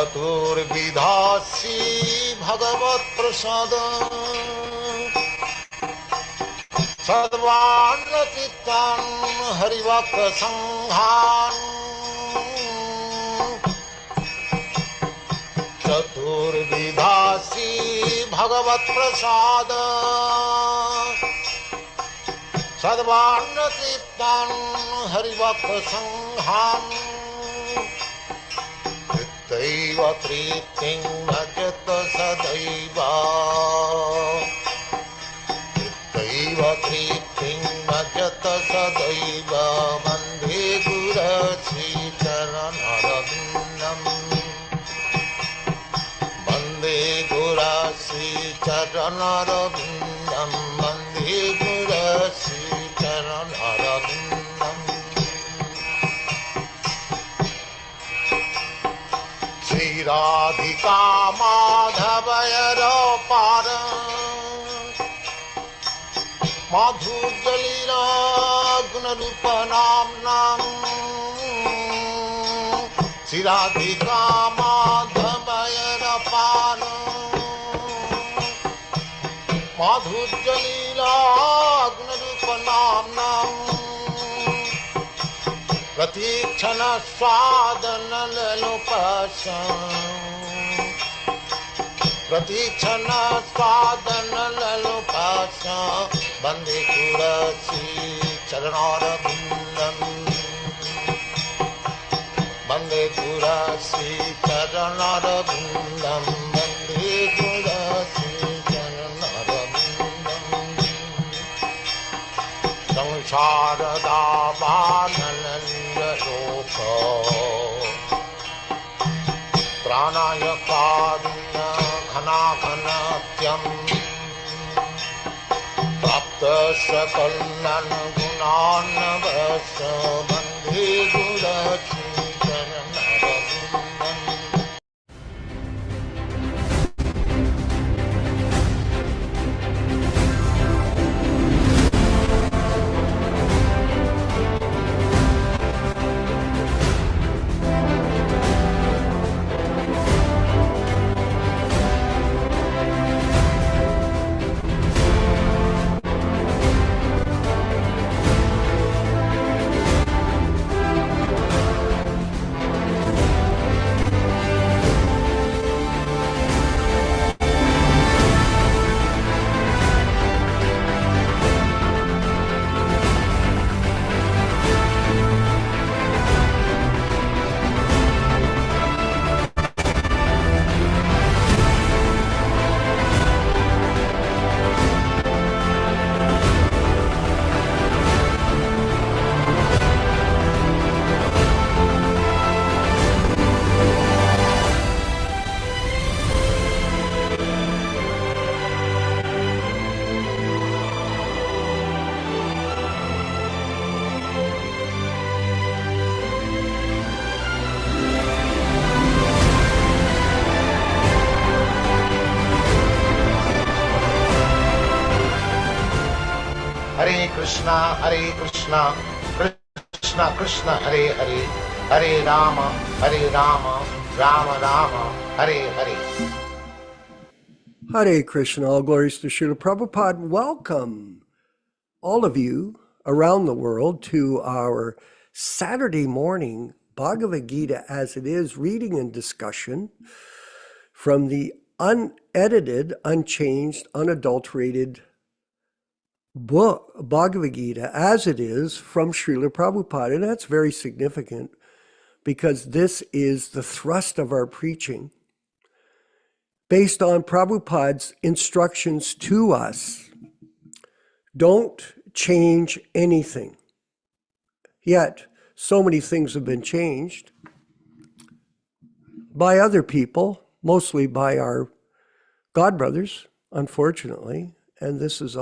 चतुर्विधासी भगवत प्रसाद सद्वान् चित्तान् हरिभक्त संघान् चतुर्विधासी भगवत प्रसाद सद्वान् चित्तान् हरिभक्त संघान् दैव प्रीतिं भजत सदैव दैव प्रीतिं भजत सदैव वन्दे गुरश्रीचरणरविन्दम् वन्दे गुरश्रीचरणरविन्दम् वन्दे गुरश्रीचरणरविन्दम् राधिका माधवयरपार माधुर्यलीला गुणरूपनाम्नाम् श्रीराधिका माधवयरपार माधुर्यलीला गुणरूपनाम्नाम् प्रतीक्षण स्वादन लोपश प्रतीक्षण स्वादन लोपश वन्दे गुरश्री चरणारविन्दम् वन्दे गुरश्री चरणारविन्दम् वन्दे गुरश्री चरणारविन्दम् संसारदावानलोक प्राणाय कारुण्य घनाघनत्यं प्राप्त सकलनन गुणान्नवश वन्दे गुरश्री चरणरविन्दम् Krishna, Krishna Krishna, Hare Hare, Hare Rama, Rama Rama, Hare Hare. Hare Krishna, all glories to Srila Prabhupada. Welcome, all of you around the world, to our Saturday morning Bhagavad Gita as it is, reading and discussion from the unedited, unchanged, unadulterated book, Bhagavad Gita, as it is from Srila Prabhupada. And that's very significant because this is the thrust of our preaching based on Prabhupada's instructions to us. Don't change anything. Yet, so many things have been changed by other people, mostly by our godbrothers, unfortunately. And this is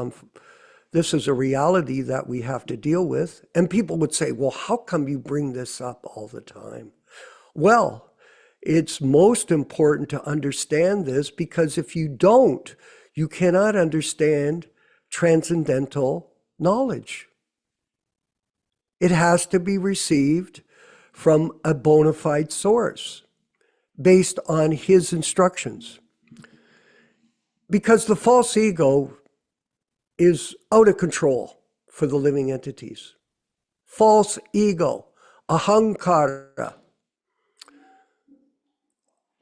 a reality that we have to deal with. And people would say, well, how come you bring this up all the time? Well, it's most important to understand this, because if you don't, you cannot understand transcendental knowledge. It has to be received from a bona fide source. based on his instructions. Because the false ego is out of control for the living entities. False ego, ahankara,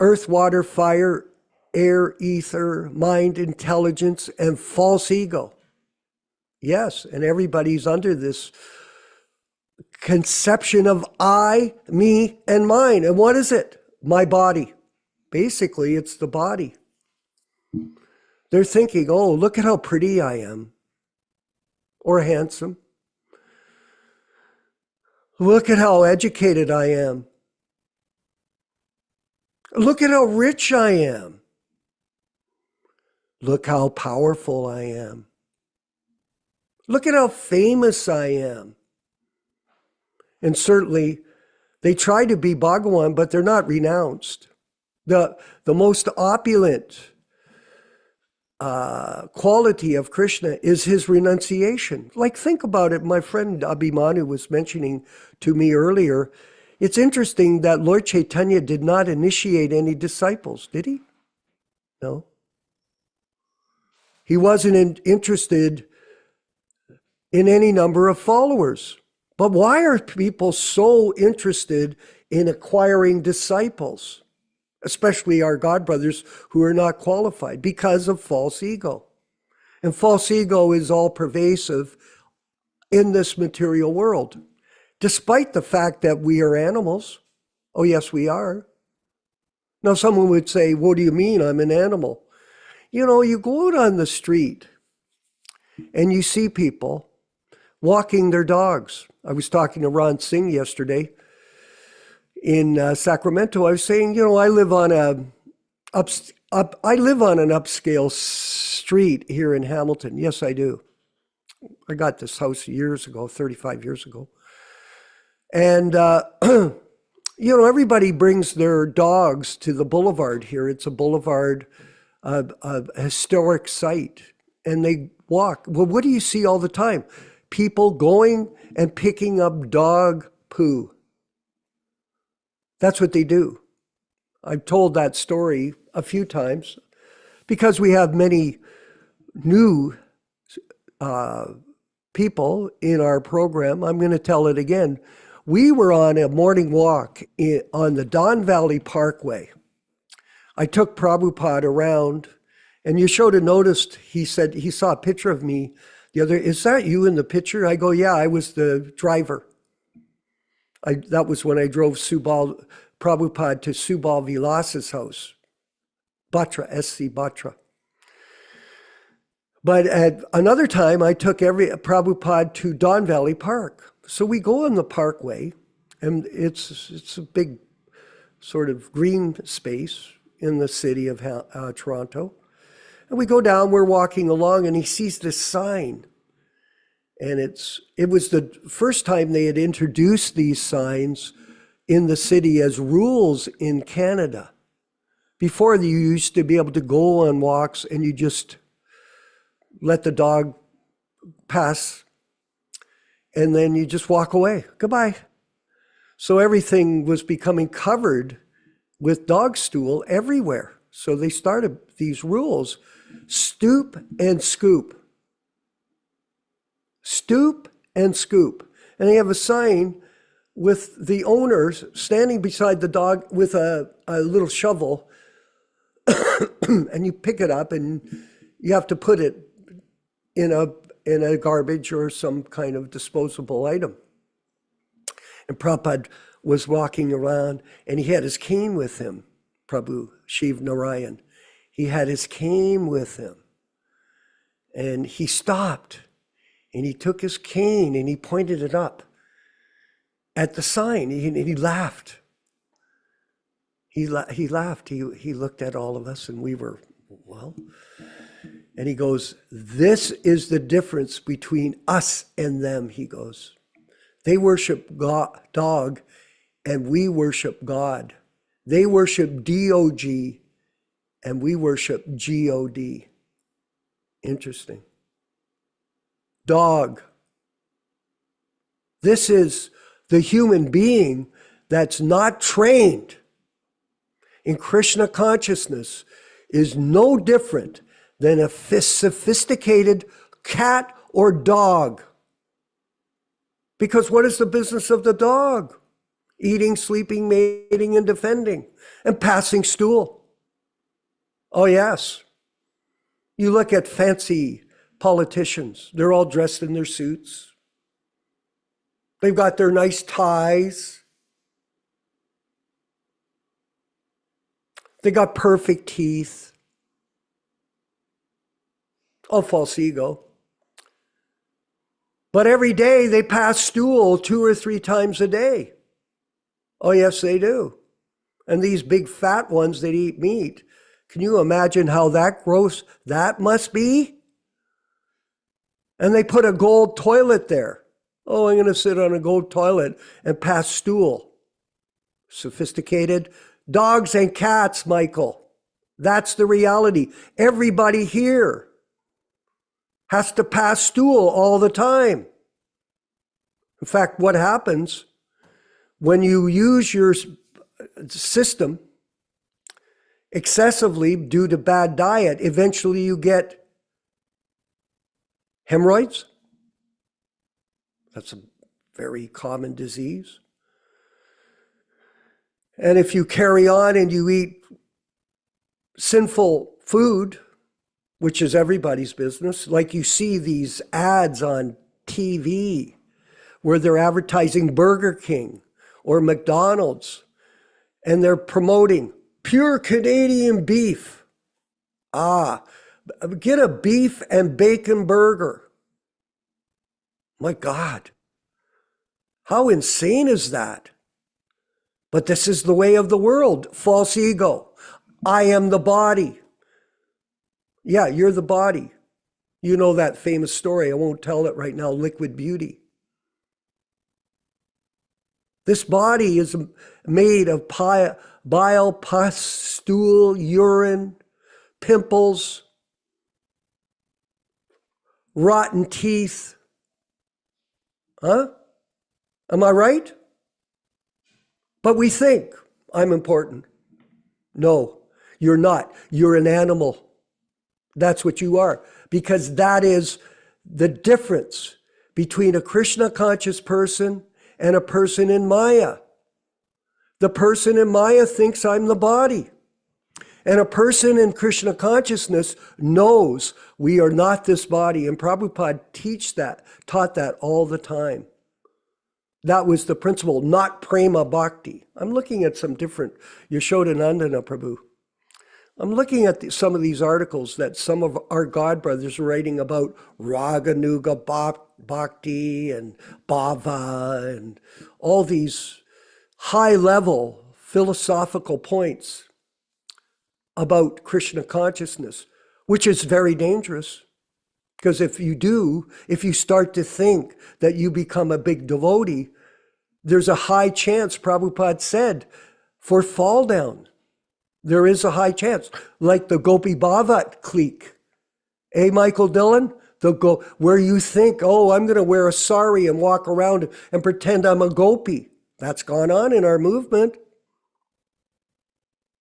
earth, water, fire, air, ether, mind, intelligence, and false ego. Yes, and everybody's under this conception of I, me, and mine. And what is it? My body. Basically, it's the body. They're thinking, oh, look at how pretty I am, or handsome. Look at how educated I am. Look at how rich I am. Look how powerful I am. Look at how famous I am. And certainly, they try to be Bhagawan, but they're not renounced. The most opulent quality of Krishna is his renunciation. Like, think about it. My friend Abhimanyu was mentioning to me earlier, it's interesting that Lord Chaitanya did not initiate any disciples, did he? No. He wasn't interested in any number of followers. But why are people so interested in acquiring disciples, especially our godbrothers who are not qualified? Because of false ego. And false ego is all pervasive in this material world, despite the fact that we are animals. Oh, yes, we are. Now, someone would say, what do you mean I'm an animal? You know, you go out on the street and you see people walking their dogs. I was talking to Ron Singh yesterday in Sacramento. I was saying, you know, I live on an upscale street here in Hamilton. Yes, I do. I got this house years ago, 35 years ago. And, you know, everybody brings their dogs to the boulevard here. It's a boulevard, a historic site. And they walk. Well, what do you see all the time? People going and picking up dog poo. That's what they do. I've told that story a few times because we have many new people in our program. I'm going to tell it again. We were on a morning walk on the Don Valley Parkway. I took Prabhupada around, and Yashoda noticed, he said he saw a picture of me. The other, is that you in the picture? I go, yeah, I was the driver. That was when I drove Prabhupada to Subal Vilas's house, Batra, S.C. Batra. But at another time, I took Prabhupada to Don Valley Park. So we go on the parkway, and it's a big sort of green space in the city of Toronto. And we go down, we're walking along, and he sees this sign. And it was the first time they had introduced these signs in the city as rules in Canada. Before, you used to be able to go on walks and you just let the dog pass, and then you just walk away. Goodbye. So everything was becoming covered with dog stool everywhere. So they started these rules. Stoop and scoop. Stoop and scoop. And they have a sign with the owners standing beside the dog with a little shovel, and you pick it up and you have to put it in a garbage or some kind of disposable item. And Prabhupada was walking around, and he had his cane with him, Prabhu Shiv Narayan. He had his cane with him. And he stopped, and he took his cane, and he pointed it up at the sign, and he laughed. He laughed. He looked at all of us, and we were, well. And he goes, this is the difference between us and them, he goes. They worship God, dog, and we worship God. They worship D-O-G, and we worship G-O-D. Interesting. Dog. This is the human being that's not trained in Krishna consciousness is no different than a sophisticated cat or dog. Because what is the business of the dog? Eating, sleeping, mating, and defending, and passing stool. Oh, yes. You look at fancy politicians, they're all dressed in their suits. They've got their nice ties. They got perfect teeth. All false ego. But every day they pass stool 2 or 3 times a day. Oh, yes, they do. And these big fat ones that eat meat, can you imagine how that gross that must be? And they put a gold toilet there. Oh, I'm going to sit on a gold toilet and pass stool. Sophisticated dogs and cats, Michael. That's the reality. Everybody here has to pass stool all the time. In fact, what happens when you use your system excessively due to bad diet, eventually you get hemorrhoids. That's a very common disease. And if you carry on and you eat sinful food, which is everybody's business, like you see these ads on TV where they're advertising Burger King or McDonald's, and they're promoting pure Canadian beef. Get a beef and bacon burger. My God, how insane is that? But this is the way of the world. False ego. I am the body. Yeah, you're the body. You know that famous story. I won't tell it right now. Liquid Beauty. This body is made of bile, pus, stool, urine, pimples, rotten teeth. Huh? Am I right? But we think I'm important. No, you're not. You're an animal. That's what you are. Because that is the difference between a Krishna conscious person and a person in Maya. The person in Maya thinks I'm the body. And a person in Krishna consciousness knows we are not this body. And Prabhupada taught that all the time. That was the principle, not prema bhakti. I'm looking at some different, Yashodanandana Prabhu. I'm looking at some of these articles that some of our God brothers are writing about Raganuga Bhakti and Bhava and all these high-level philosophical points about Krishna consciousness, which is very dangerous. Because if you start to think that you become a big devotee, there's a high chance, Prabhupada said, for fall down. There is a high chance, like the Gopi Bhavat clique. Michael Dillon? Where you think, oh, I'm going to wear a sari and walk around and pretend I'm a gopi. That's gone on in our movement.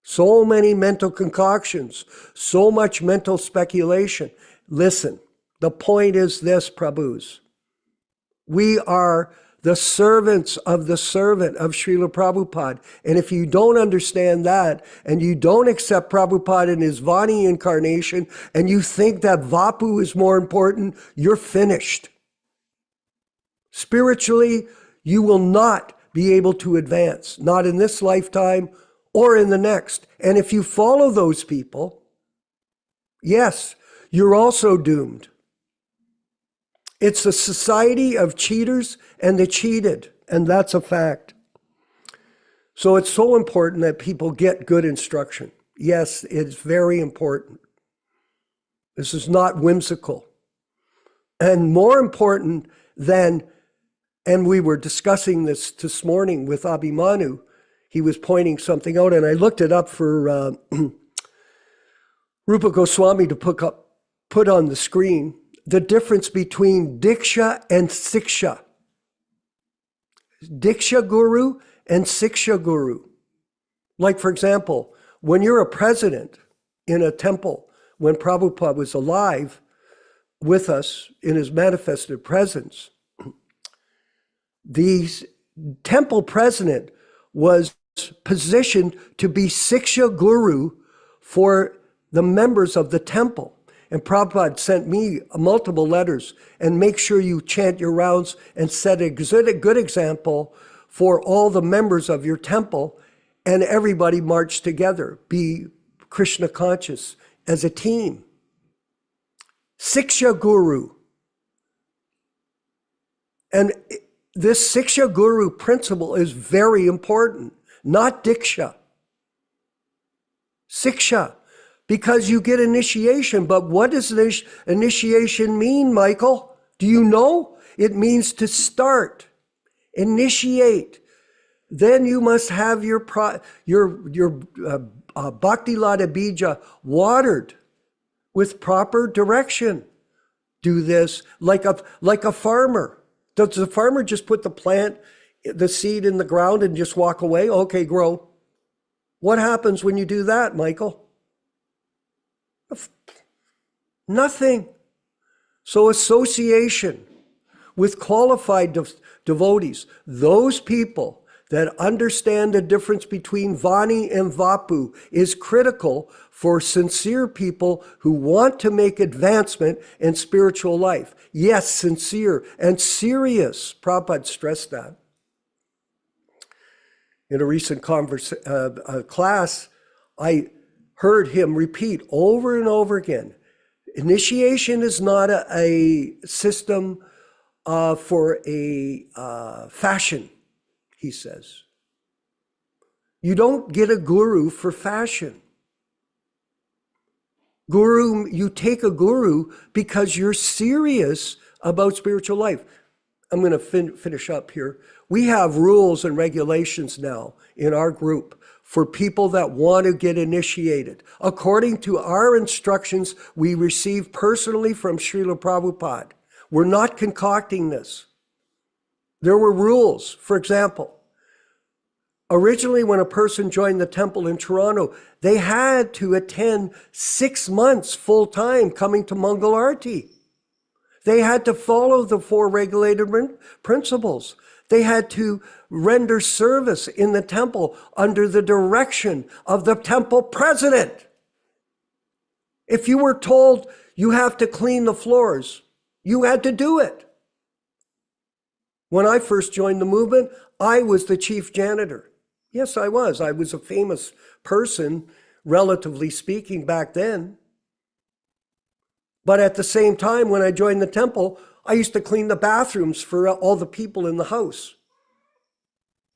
So many mental concoctions, so much mental speculation. Listen, the point is this, Prabhus. We are the servants of the servant of Srila Prabhupada. And if you don't understand that, and you don't accept Prabhupada in his Vani incarnation, and you think that Vapu is more important, you're finished. Spiritually, you will not be able to advance, not in this lifetime or in the next. And if you follow those people, yes, you're also doomed. It's a society of cheaters and the cheated, and that's a fact. So it's so important that people get good instruction. Yes, it's very important. This is not whimsical. And more important than, and we were discussing this morning with Abhimanyu, he was pointing something out, and I looked it up for Rupa Goswami to put on the screen. The difference between Diksha and Siksha. Diksha Guru and Siksha Guru. Like, for example, When you're a president in a temple, when Prabhupada was alive with us in his manifested presence, the temple president was positioned to be Siksha Guru for the members of the temple. And Prabhupada sent me multiple letters, and make sure you chant your rounds and set a good example for all the members of your temple, and everybody march together, be Krishna conscious as a team. Siksha Guru. And this Siksha Guru principle is very important, not Diksha. Siksha, because you get initiation. But what does initiation mean, Michael? Do you know? It means to start, initiate. Then you must have your Bhakti Lata Bija watered with proper direction. Do this like a farmer. Does the farmer just put the seed in the ground and just walk away? Okay, grow. What happens when you do that, Michael? Nothing. So association with qualified devotees, those people that understand the difference between Vani and Vapu, is critical for sincere people who want to make advancement in spiritual life. Yes, sincere and serious. Prabhupada stressed that. In a recent class, I heard him repeat over and over again, initiation is not a system for a fashion, he says. You don't get a guru for fashion. You take a guru because you're serious about spiritual life. I'm going to finish up here. We have rules and regulations now in our group for people that want to get initiated. According to our instructions we received personally from Srila Prabhupada. We're not concocting this. There were rules. For example, originally when a person joined the temple in Toronto, they had to attend 6 months full-time coming to Mangal Arati. They had to follow the 4 regulated principles. They had to render service in the temple under the direction of the temple president. If you were told you have to clean the floors, you had to do it. When I first joined the movement, I was the chief janitor. Yes, I was. I was a famous person, relatively speaking, back then. But at the same time, when I joined the temple, I used to clean the bathrooms for all the people in the house.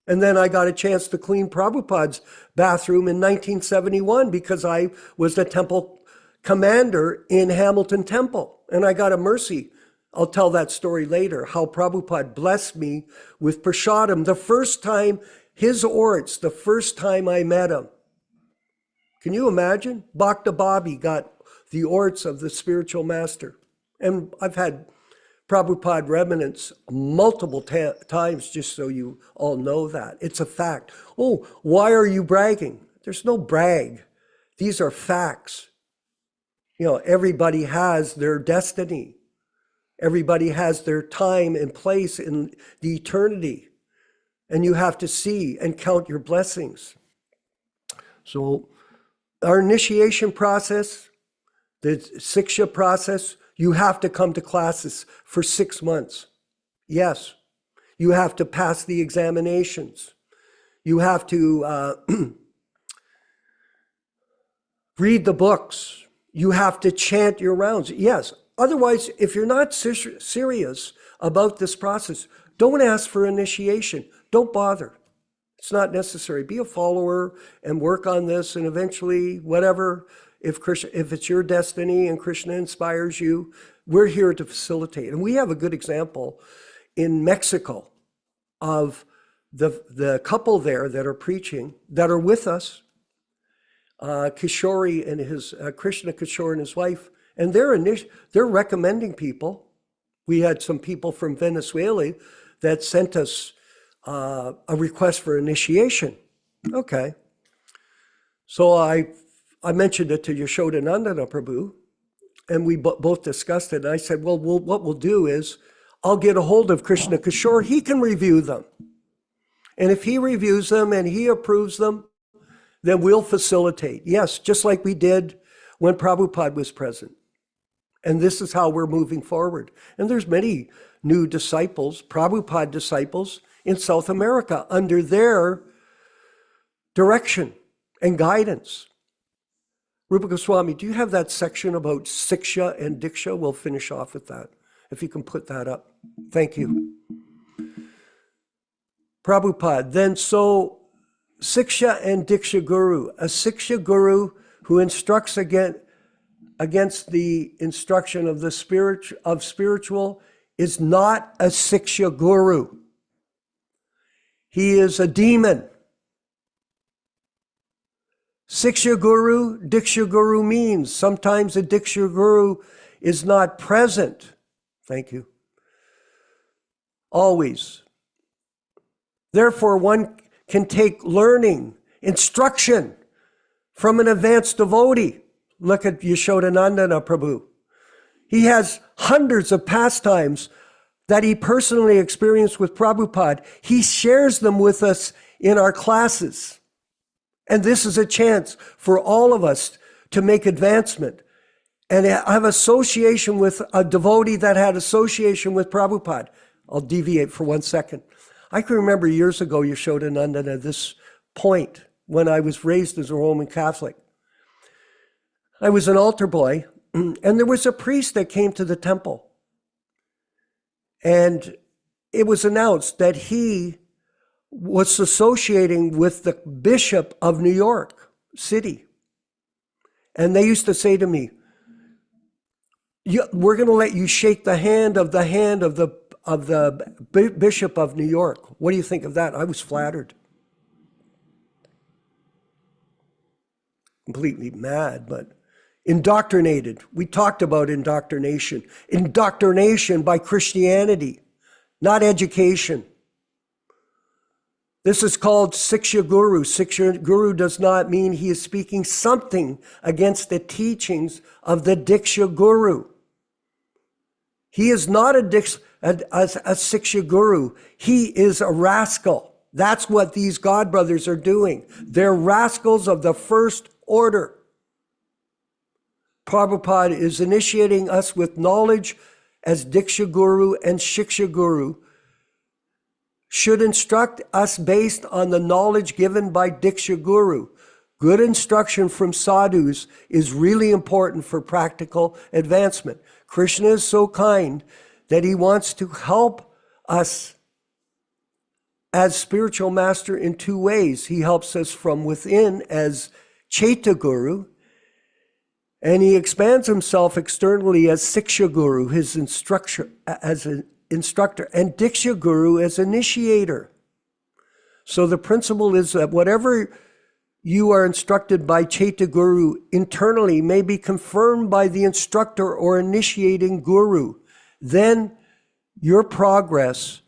And then I got a chance to clean Prabhupada's bathroom in 1971 because I was the temple commander in Hamilton Temple. And I got a mercy. I'll tell that story later, how Prabhupada blessed me with prasadam the first time, his orts, the first time I met him. Can you imagine? Bhakta Bobby got the orts of the spiritual master. And I've had Prabhupada remnants multiple times, just so you all know that. It's a fact. Oh, why are you bragging? There's no brag. These are facts. You know, everybody has their destiny. Everybody has their time and place in the eternity. And you have to see and count your blessings. So our initiation process, the Siksha process, you have to come to classes for 6 months. Yes, you have to pass the examinations. You have to read the books. You have to chant your rounds. Yes, otherwise, if you're not serious about this process, don't ask for initiation. Don't bother. It's not necessary. Be a follower and work on this, and eventually, whatever, if it's your destiny and Krishna inspires you, we're here to facilitate. And we have a good example in Mexico of the couple there that are preaching, that are with us, Kishore and his, Krishna Kishore and his wife, and they're recommending people. We had some people from Venezuela that sent us a request for initiation. Okay. So I mentioned it to Yashodanandana Prabhu, and we both discussed it. And I said, well, what we'll do is I'll get a hold of Krishna Kishore. He can review them. And if he reviews them and he approves them, then we'll facilitate. Yes, just like we did when Prabhupada was present. And this is how we're moving forward. And there's many new disciples, Prabhupada disciples in South America under their direction and guidance. Rupa Goswami, do you have that section about Siksha and Diksha? We'll finish off with that, if you can put that up. Thank you. Prabhupada, then so Siksha and Diksha Guru, a Siksha Guru who instructs against the instruction of the spiritual is not a Siksha Guru. He is a demon. Siksha Guru, Diksha Guru means sometimes a Diksha Guru is not present. Thank you. Always. Therefore, one can take learning, instruction from an advanced devotee. Look at Yashodanandana Prabhu. He has hundreds of pastimes that he personally experienced with Prabhupada. He shares them with us in our classes. And this is a chance for all of us to make advancement and have association with a devotee that had association with Prabhupada. I'll deviate for 1 second. I can remember years ago, Yashodanandana, at this point when I was raised as a Roman Catholic. I was an altar boy, and there was a priest that came to the temple. And it was announced that he was associating with the Bishop of New York City. And they used to say to me, we're going to let you shake the hand of the Bishop of New York. What do you think of that? I was flattered. Completely mad, but indoctrinated. We talked about indoctrination. Indoctrination by Christianity, not education. This is called Siksha Guru. Siksha Guru does not mean he is speaking something against the teachings of the Diksha Guru. He is not a Siksha Guru. He is a rascal. That's what these God brothers are doing. They're rascals of the first order. Prabhupada is initiating us with knowledge as Diksha Guru and Shiksha Guru should instruct us based on the knowledge given by Diksha Guru. Good instruction from sadhus is really important for practical advancement. Krishna is so kind that he wants to help us as spiritual master in two ways. He helps us from within as Chaita Guru, and he expands himself externally as Siksha Guru, his instructor, and Diksha Guru as initiator. So the principle is that whatever you are instructed by Chaita Guru internally may be confirmed by the instructor or initiating Guru. Then your progress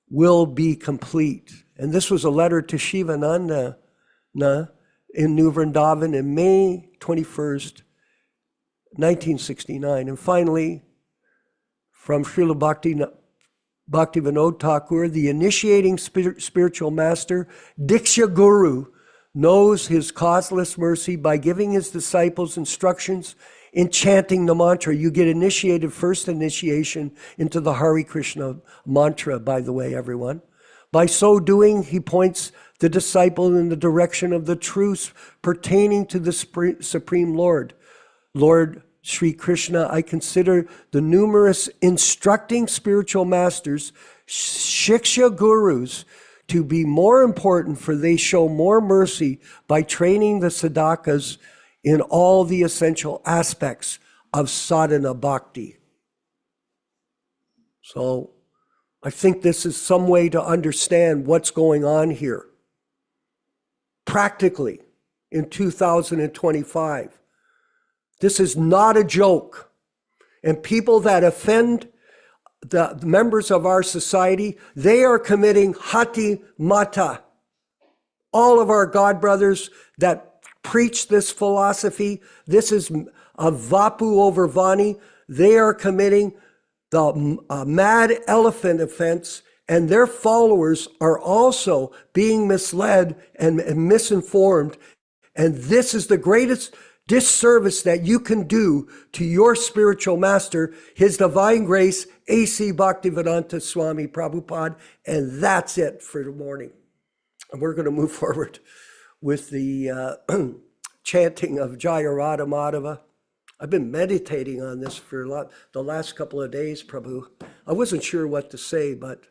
will be complete. And this was a letter to Shivananda in New Vrindavan in May 21st, 1969. And finally, from Srila Bhaktivinoda Thakur, the initiating spiritual master, Diksha Guru, knows his causeless mercy by giving his disciples instructions in chanting the mantra. You get initiated, first initiation into the Hare Krishna mantra, by the way, everyone. By so doing, he points the disciple in the direction of the truths pertaining to the Supreme Lord. Lord Sri Krishna, I consider the numerous instructing spiritual masters, Shiksha Gurus, to be more important, for they show more mercy by training the sadhakas in all the essential aspects of sadhana bhakti. So I think this is some way to understand what's going on here. Practically, in 2025. This is not a joke. And people that offend the members of our society, they are committing hati mata. All of our God brothers that preach this philosophy. This is a Vapu over Vani. They are committing the mad elephant offense, and their followers are also being misled and misinformed. And this is the greatest disservice that you can do to your spiritual master, His Divine Grace, A.C. Bhaktivedanta Swami Prabhupada. And that's it for the morning. And we're going to move forward with the chanting of Jaya Radha Madhava. I've been meditating on this for the last couple of days, Prabhu. I wasn't sure what to say, but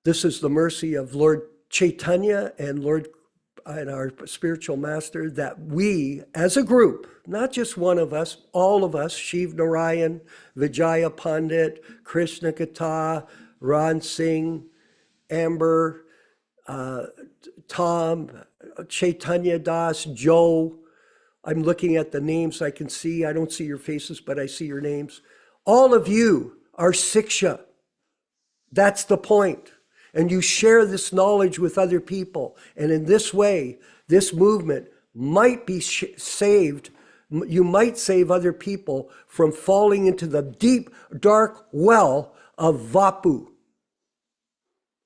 this is the mercy of Lord Chaitanya and our spiritual master, that we as a group, not just one of us, all of us, Shiv Narayan, Vijaya Pandit, Krishna Kata, Ron Singh, Amber, Tom, Chaitanya Das, Joe. I'm looking at the names I can see. I don't see your faces, but I see your names. All of you are Siksha. That's the point. And you share this knowledge with other people. And in this way, this movement might be saved. You might save other people from falling into the deep, dark well of Vapu.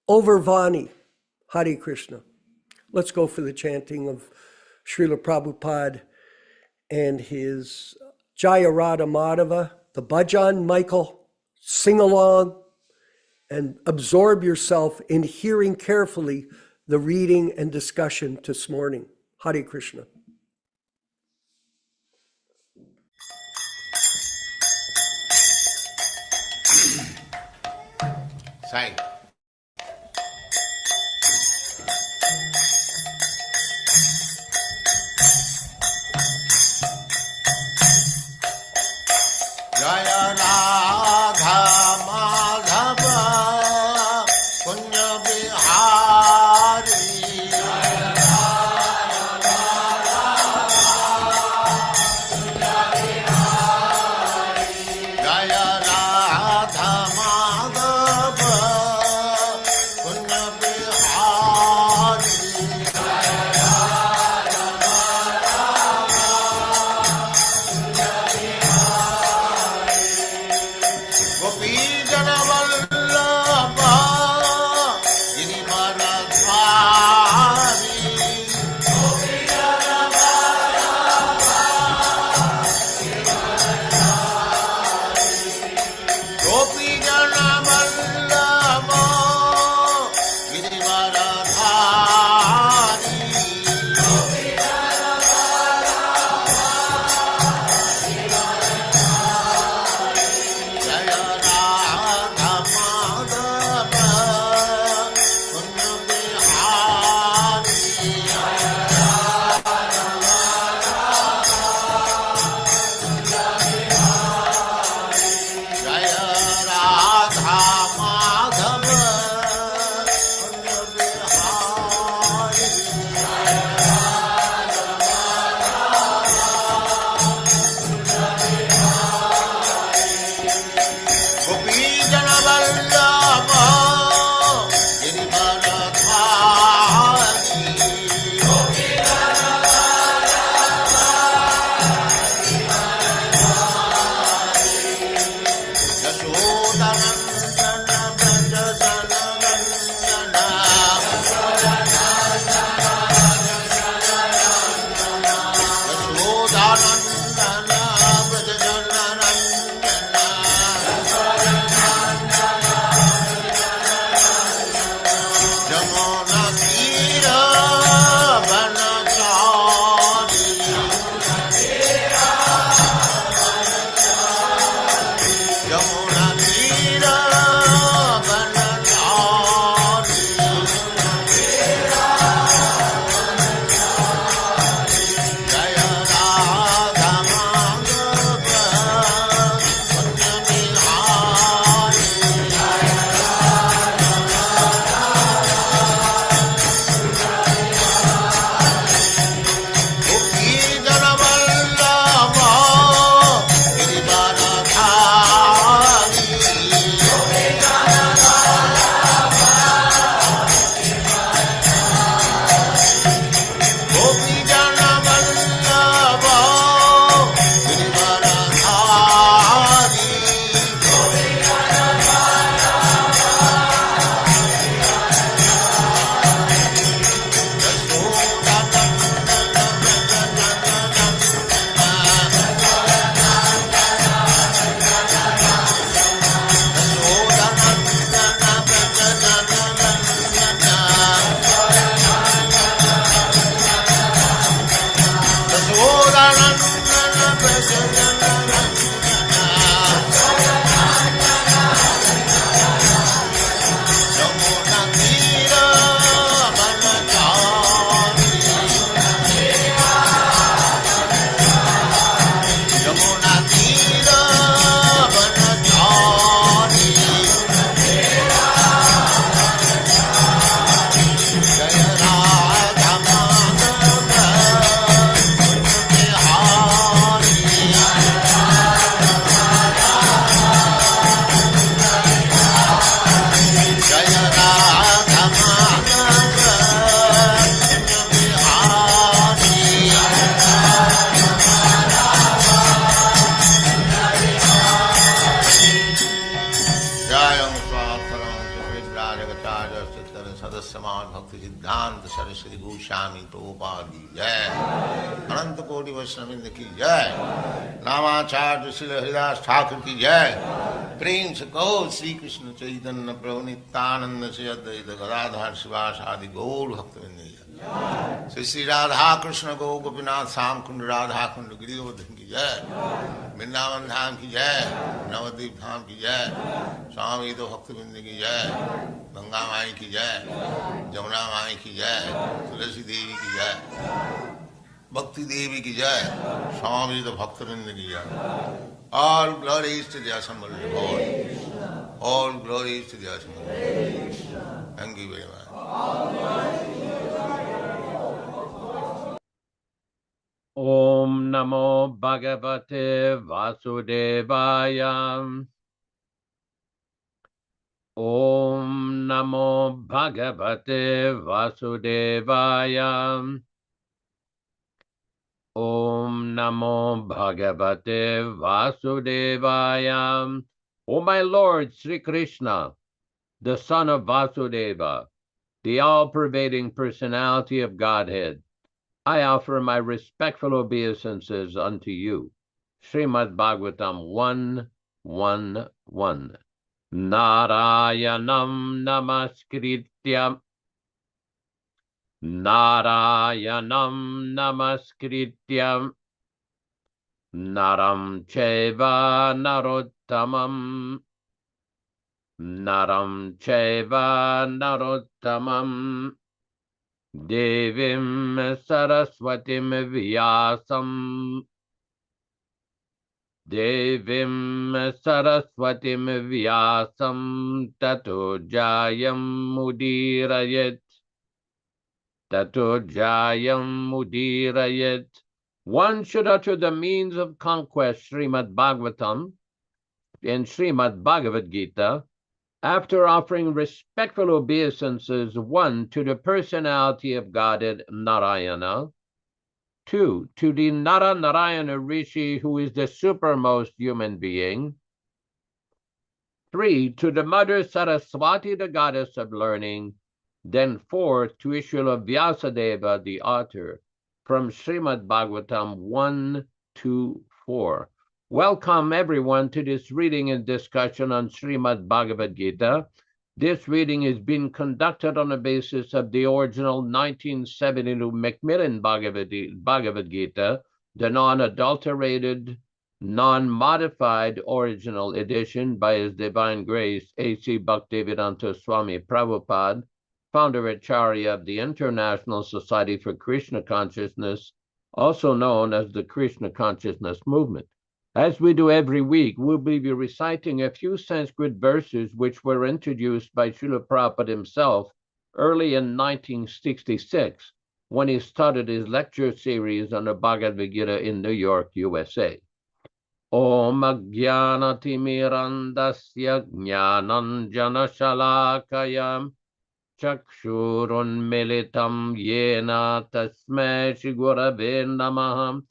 Over Vani. Hare Krishna. Let's go for the chanting of Srila Prabhupada and his Jaya Radha Madhava, the bhajan. Michael, sing along and absorb yourself in hearing carefully the reading and discussion this morning. Hare Krishna. Sai. Jaya Radha Madhava Punya Bihari. Jaya Radha Madhava Punya Bihari. Gopi Jana Vallabha Giri समाज भक्ति सिद्धांत सरस्वती गोस्वामी प्रभुपाद की जय, अनंत कोटि वैष्णववृंद की जय, नामाचार्य श्री हरिदास ठाकुर की जय। प्रेम से कहो श्री कृष्ण चैतन्य प्रभु नित्यानंद से अद्वैत गदाधर शिवास आदि गौर भक्तवृंद की जय। श्री राधा कृष्ण गो गोपीनाथ श्याम कुंड राधा कुंड गिरिवर्धन की जय, वृंदावन धाम की जय, नवद्वीप धाम की जय, स्वामी तो भक्तवृंद की जय, गंगा माई की जय, जमुना माई की जय, तुलसी देवी की जय, भक्ति देवी की जय, स्वामी तो भक्तवृंद की जय। All glories to the assembled Lord. All glories to the assembled Lord. Thank you very much. Om Namo Bhagavate Vasudevaya. Om Namo Bhagavate Vasudevaya. Om Namo Bhagavate Vasudevaya. O my Lord Sri Krishna, the son of Vasudeva, the all-pervading personality of Godhead, I offer my respectful obeisances unto you. Srimad Bhagavatam 1:1:1. Narayanam namaskritya. Narayanam namaskritya. Naram cheva narottamam. Naram cheva narottamam. Devim Saraswatim Vyasam. Devim Saraswatim Vyasam Tato Jayam Mudirayet. Tato Jayam Mudirayet. One should utter the means of conquest, Srimad Bhagavatam and Srimad Bhagavad Gita, after offering respectful obeisances, 1, to the personality of Godhead Narayana, 2, to the Narayana Rishi, who is the supermost human being, 3, to the Mother Saraswati, the goddess of learning, then 4, to Ishula Vyasadeva, the author, from Srimad Bhagavatam 1-4. Welcome, everyone, to this reading and discussion on Srimad Bhagavad Gita. This reading is being conducted on the basis of the original 1972 Macmillan Bhagavad Gita, the non-adulterated, non-modified original edition by His Divine Grace, A.C. Bhaktivedanta Swami Prabhupada, founder Acharya of the International Society for Krishna Consciousness, also known as the Krishna Consciousness Movement. As we do every week, we'll be reciting a few Sanskrit verses which were introduced by Srila Prabhupada himself early in 1966, when he started his lecture series on the Bhagavad Gita in New York, USA. Om Ajnanatimirandasya Jnananjana Shalakaya Chakshurunmilitam Yena Tasmai Shri Gurave Namaha.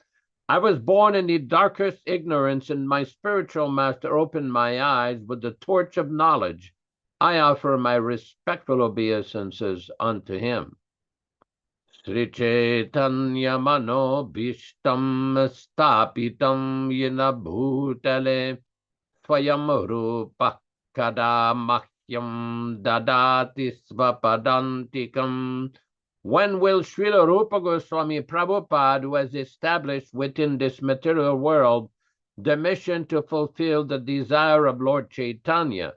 I was born in the darkest ignorance, and my spiritual master opened my eyes with the torch of knowledge. I offer my respectful obeisances unto him. Sri Chaitanya Mano Bhishtam Stapitam Yena Bhutale Swayam Rupa Kada Mahyam Dadati Svapadantikam. When will Srila Rupa Goswami Prabhupada, who has established within this material world the mission to fulfill the desire of Lord Chaitanya,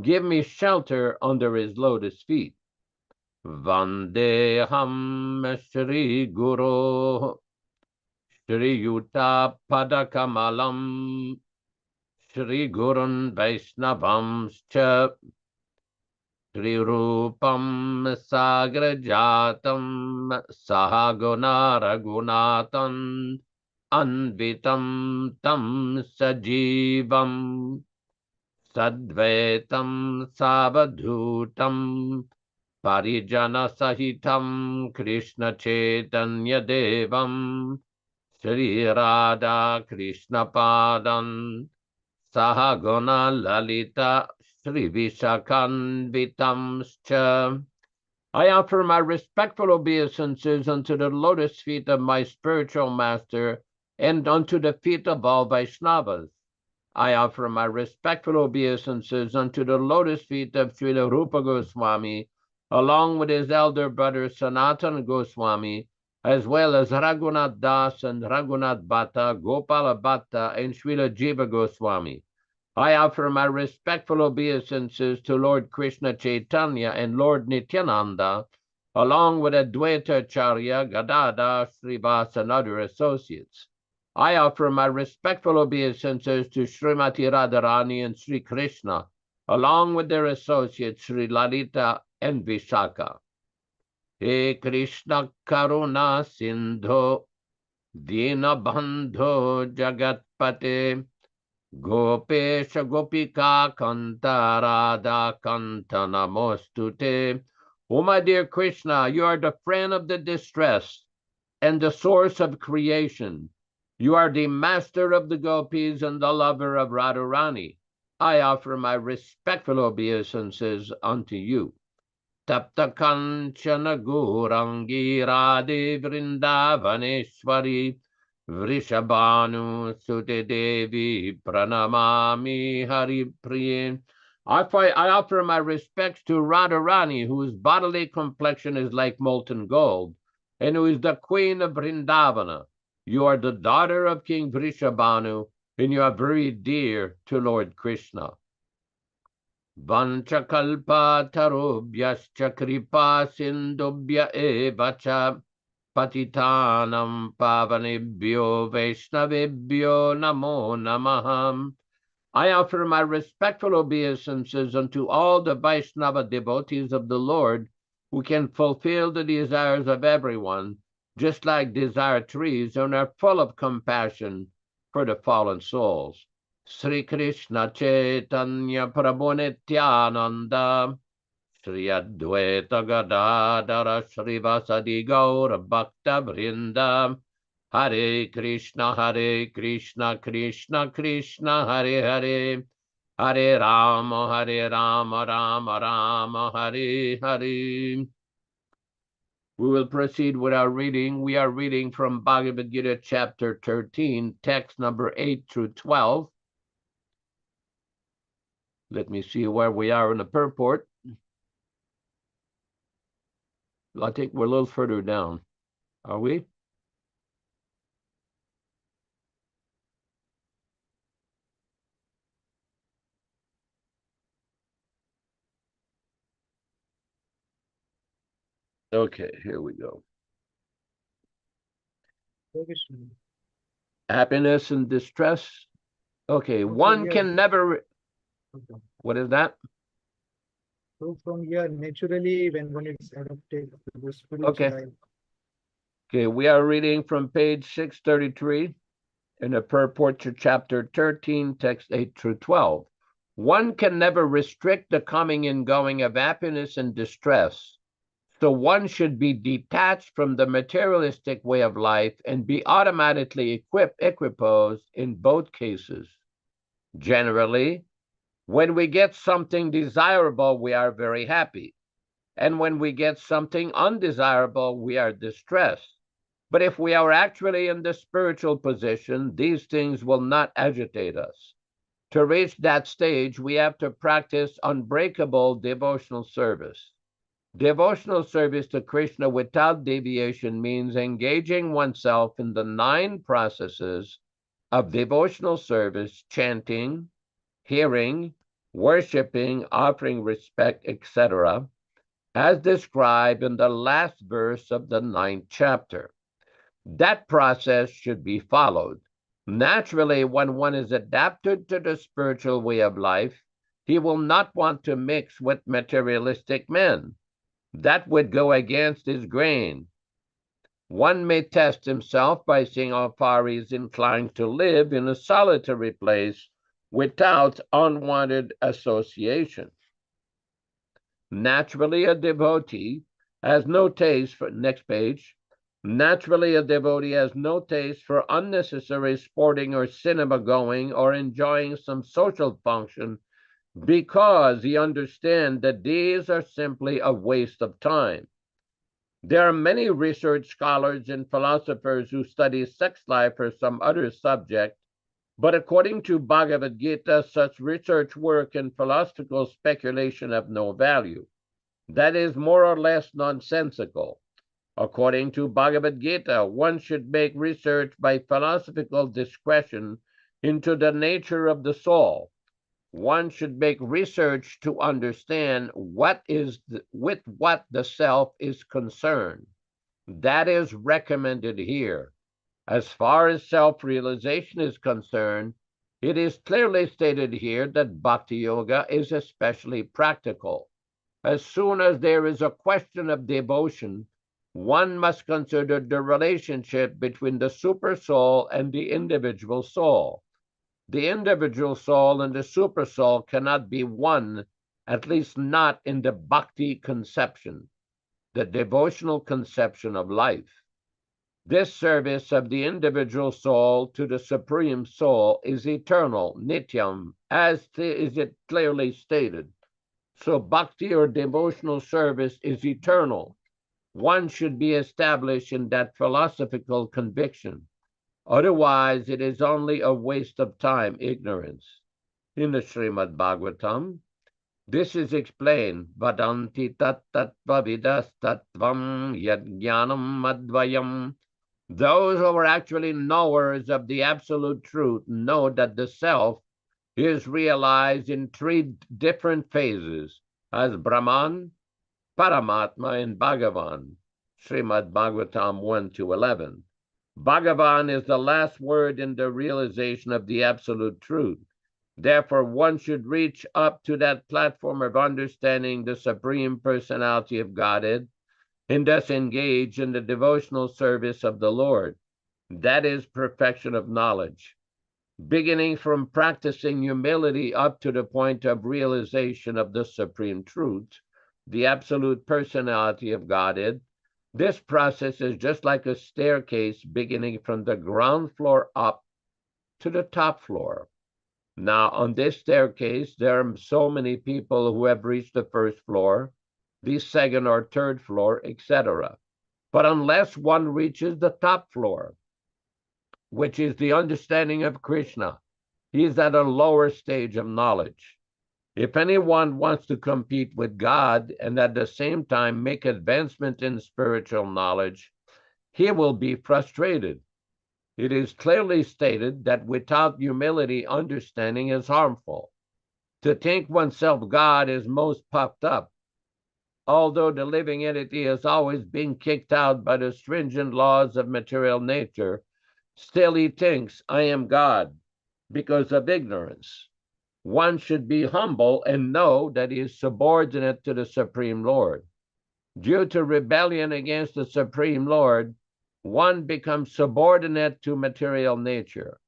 give me shelter under his lotus feet? Vandeham Shri Guru Shri Yuta Padakamalam Shri Gurun Vaishnavamscha Shri Rupam Sagrajatam Sahaguna Raghunatan Anvitam Tam Sajivam Sadvaitam Savadhutam Parijana Sahitam Krishna Chaitanya Devam Shri Radha Krishna Padan Sahaguna Lalita Shri Vishakanvitamscha I offer my respectful obeisances unto the lotus feet of my spiritual master and unto the feet of all Vaishnavas. I offer my respectful obeisances unto the lotus feet of Srila Rupa Goswami, along with his elder brother Sanatana Goswami, as well as Raghunath Das and Raghunath Bhatta, Gopala Bhatta, and Srila Jiva Goswami. I offer my respectful obeisances to Lord Krishna Chaitanya and Lord Nityananda, along with Advaita Acharya, Gadada, Srivas, and other associates. I offer my respectful obeisances to Srimati Radharani and Sri Krishna, along with their associates Sri Lalita and Vishaka. He Krishna Karuna Sindho Dina Bandho Jagatpate Gopesha Gopika Kanta Radha Kanta Namostute. O my dear Krishna, you are the friend of the distressed and the source of creation. You are the master of the gopis and the lover of Radharani. I offer my respectful obeisances unto you. Tapta Kanchana Gurangi Radhe Vrindavaneshwari Vrishabhanu Sute Devi Pranamami Hari Priye. I offer my respects to Radharani, whose bodily complexion is like molten gold, and who is the queen of Vrindavana. You are the daughter of King Vrishabhanu, and you are very dear to Lord Krishna. Vanchakalpa tarubhyascha kripa sindubhya evacha patitanam pavanebhyo vaishnavebhyo namo namaham. I offer my respectful obeisances unto all the Vaishnava devotees of the Lord who can fulfill the desires of everyone, just like desire trees, and are full of compassion for the fallen souls. Sri Krishna Chaitanya Prabhu Nityananda Sri Advaita Gadadara Sri Vasadi Gaura Bhakta Vrinda Hare Krishna Krishna Krishna Hare Hare Hare Rama Rama Rama Hare Hare. We will proceed with our reading. We are reading from Bhagavad Gita chapter 13, text number 8 through 12. Let me see where we are in the purport. I think we're a little further down. Are we? Okay, here we go. Happiness and distress. Okay, one can never... What is that? So from here, naturally, when one is adopted to the spiritual life. Okay, we are reading from page 633 in the purport to chapter 13, text 8 through 12. One can never restrict the coming and going of happiness and distress. So one should be detached from the materialistic way of life and be automatically equiposed in both cases. Generally, when we get something desirable, we are very happy. And when we get something undesirable, we are distressed. But if we are actually in the spiritual position, these things will not agitate us. To reach that stage, we have to practice unbreakable devotional service. Devotional service to Krishna without deviation means engaging oneself in the 9 processes of devotional service: chanting, hearing, worshiping, offering respect, etc., as described in the last verse of the 9th chapter. That process should be followed. Naturally, when one is adapted to the spiritual way of life, he will not want to mix with materialistic men. That would go against his grain. One may test himself by seeing how far he is inclined to live in a solitary place without unwanted association. Naturally, a devotee has no taste for, next page, naturally a devotee has no taste for unnecessary sporting or cinema going or enjoying some social function because he understands that these are simply a waste of time. There are many research scholars and philosophers who study sex life or some other subject, but according to Bhagavad Gita, such research work and philosophical speculation have no value. That is more or less nonsensical. According to Bhagavad Gita, one should make research by philosophical discretion into the nature of the soul. One should make research to understand with what the self is concerned. That is recommended here. As far as self-realization is concerned, it is clearly stated here that Bhakti Yoga is especially practical. As soon as there is a question of devotion, one must consider the relationship between the super soul and the individual soul. The individual soul and the super soul cannot be one, at least not in the bhakti conception, the devotional conception of life. This service of the individual soul to the Supreme Soul is eternal, nityam, as is it clearly stated. So bhakti or devotional service is eternal. One should be established in that philosophical conviction. Otherwise, it is only a waste of time, ignorance. In the Srimad Bhagavatam, this is explained. Vadanti tat tattvavidas tattvam yajnanam advayam. Those who are actually knowers of the absolute truth know that the self is realized in three different phases, as Brahman, Paramatma, and Bhagavan. Srimad Bhagavatam 1-11. Bhagavan is the last word in the realization of the absolute truth. Therefore, one should reach up to that platform of understanding the Supreme Personality of Godhead and thus engage in the devotional service of the Lord. That is perfection of knowledge. Beginning from practicing humility up to the point of realization of the Supreme Truth, the absolute personality of Godhead, this process is just like a staircase beginning from the ground floor up to the top floor. Now, on this staircase, there are so many people who have reached the first floor, the second or third floor, etc. But unless one reaches the top floor, which is the understanding of Krishna, he is at a lower stage of knowledge. If anyone wants to compete with God and at the same time make advancement in spiritual knowledge, he will be frustrated. It is clearly stated that without humility, understanding is harmful. To think oneself God is most puffed up. Although the living entity has always been kicked out by the stringent laws of material nature, still he thinks, I am God, because of ignorance. One should be humble and know that he is subordinate to the Supreme Lord. Due to rebellion against the Supreme Lord, one becomes subordinate to material nature.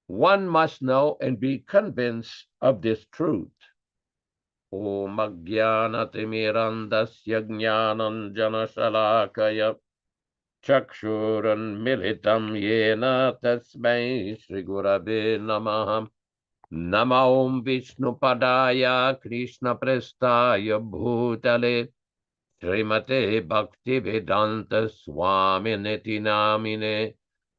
One must know and be convinced of this truth. Om Ajnanatimirandasya Jnananjanashalakaya Chakshuran Militam Yena Tasmai Shri Gurave Namaha. Nama Om Vishnupadaya Krishna Prestaya Bhutale Srimate Bhaktivedanta Swami Niti Namine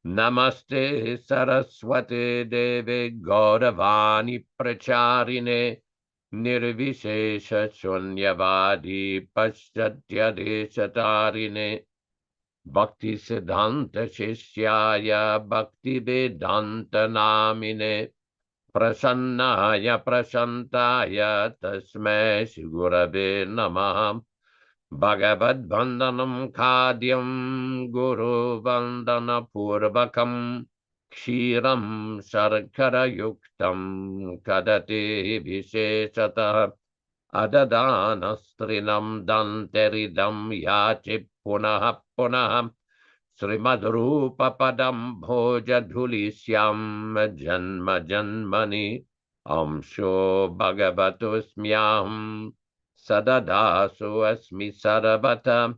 Namaste Saraswate Deve Gauravani Pracharine Nirvishesha Shunyavadi Paschatya Deshatarine Bhakti Siddhanta Shishyaya Bhakti Vedanta Namine Prasannaya Prashantaya Tasmai Shri Gurave Namaha. Bhagavad Vandanam Khadyam Guru Vandana Purvakam Kshiram Sharkara Yuktam Kadati Visheshata Adadana Danteridam Yachi Punaha Punaha Srimadrupa Padam Bhoja Dhulisyam Janma Janmani Amsho Bhagavatosmyam Sadadasu Asmi Sarabata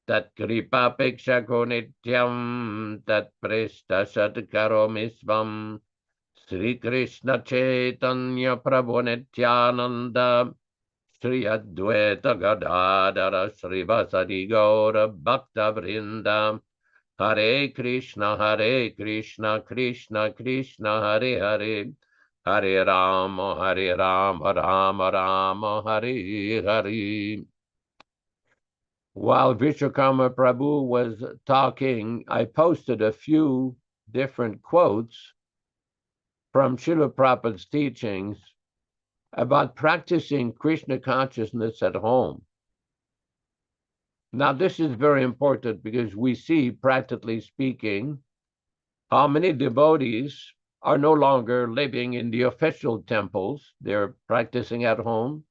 Tat Kripa Pekshako Nityam Tat Presta Satkaromisvam Sri Krishna Chaitanya Prabhu Nityananda, Sri Advaita Gadadara Srivasadi Gaura Bhakta Vrinda, Hare Krishna, Krishna Krishna, Hare Hare, Hare Rama, Rama Rama, Hare Hare. While Vishwakarma Prabhu was talking, I posted a few different quotes from Srila Prabhupada's teachings about practicing Krishna consciousness at home. Now, this is very important because we see, practically speaking, how many devotees are no longer living in the official temples. They're practicing at home.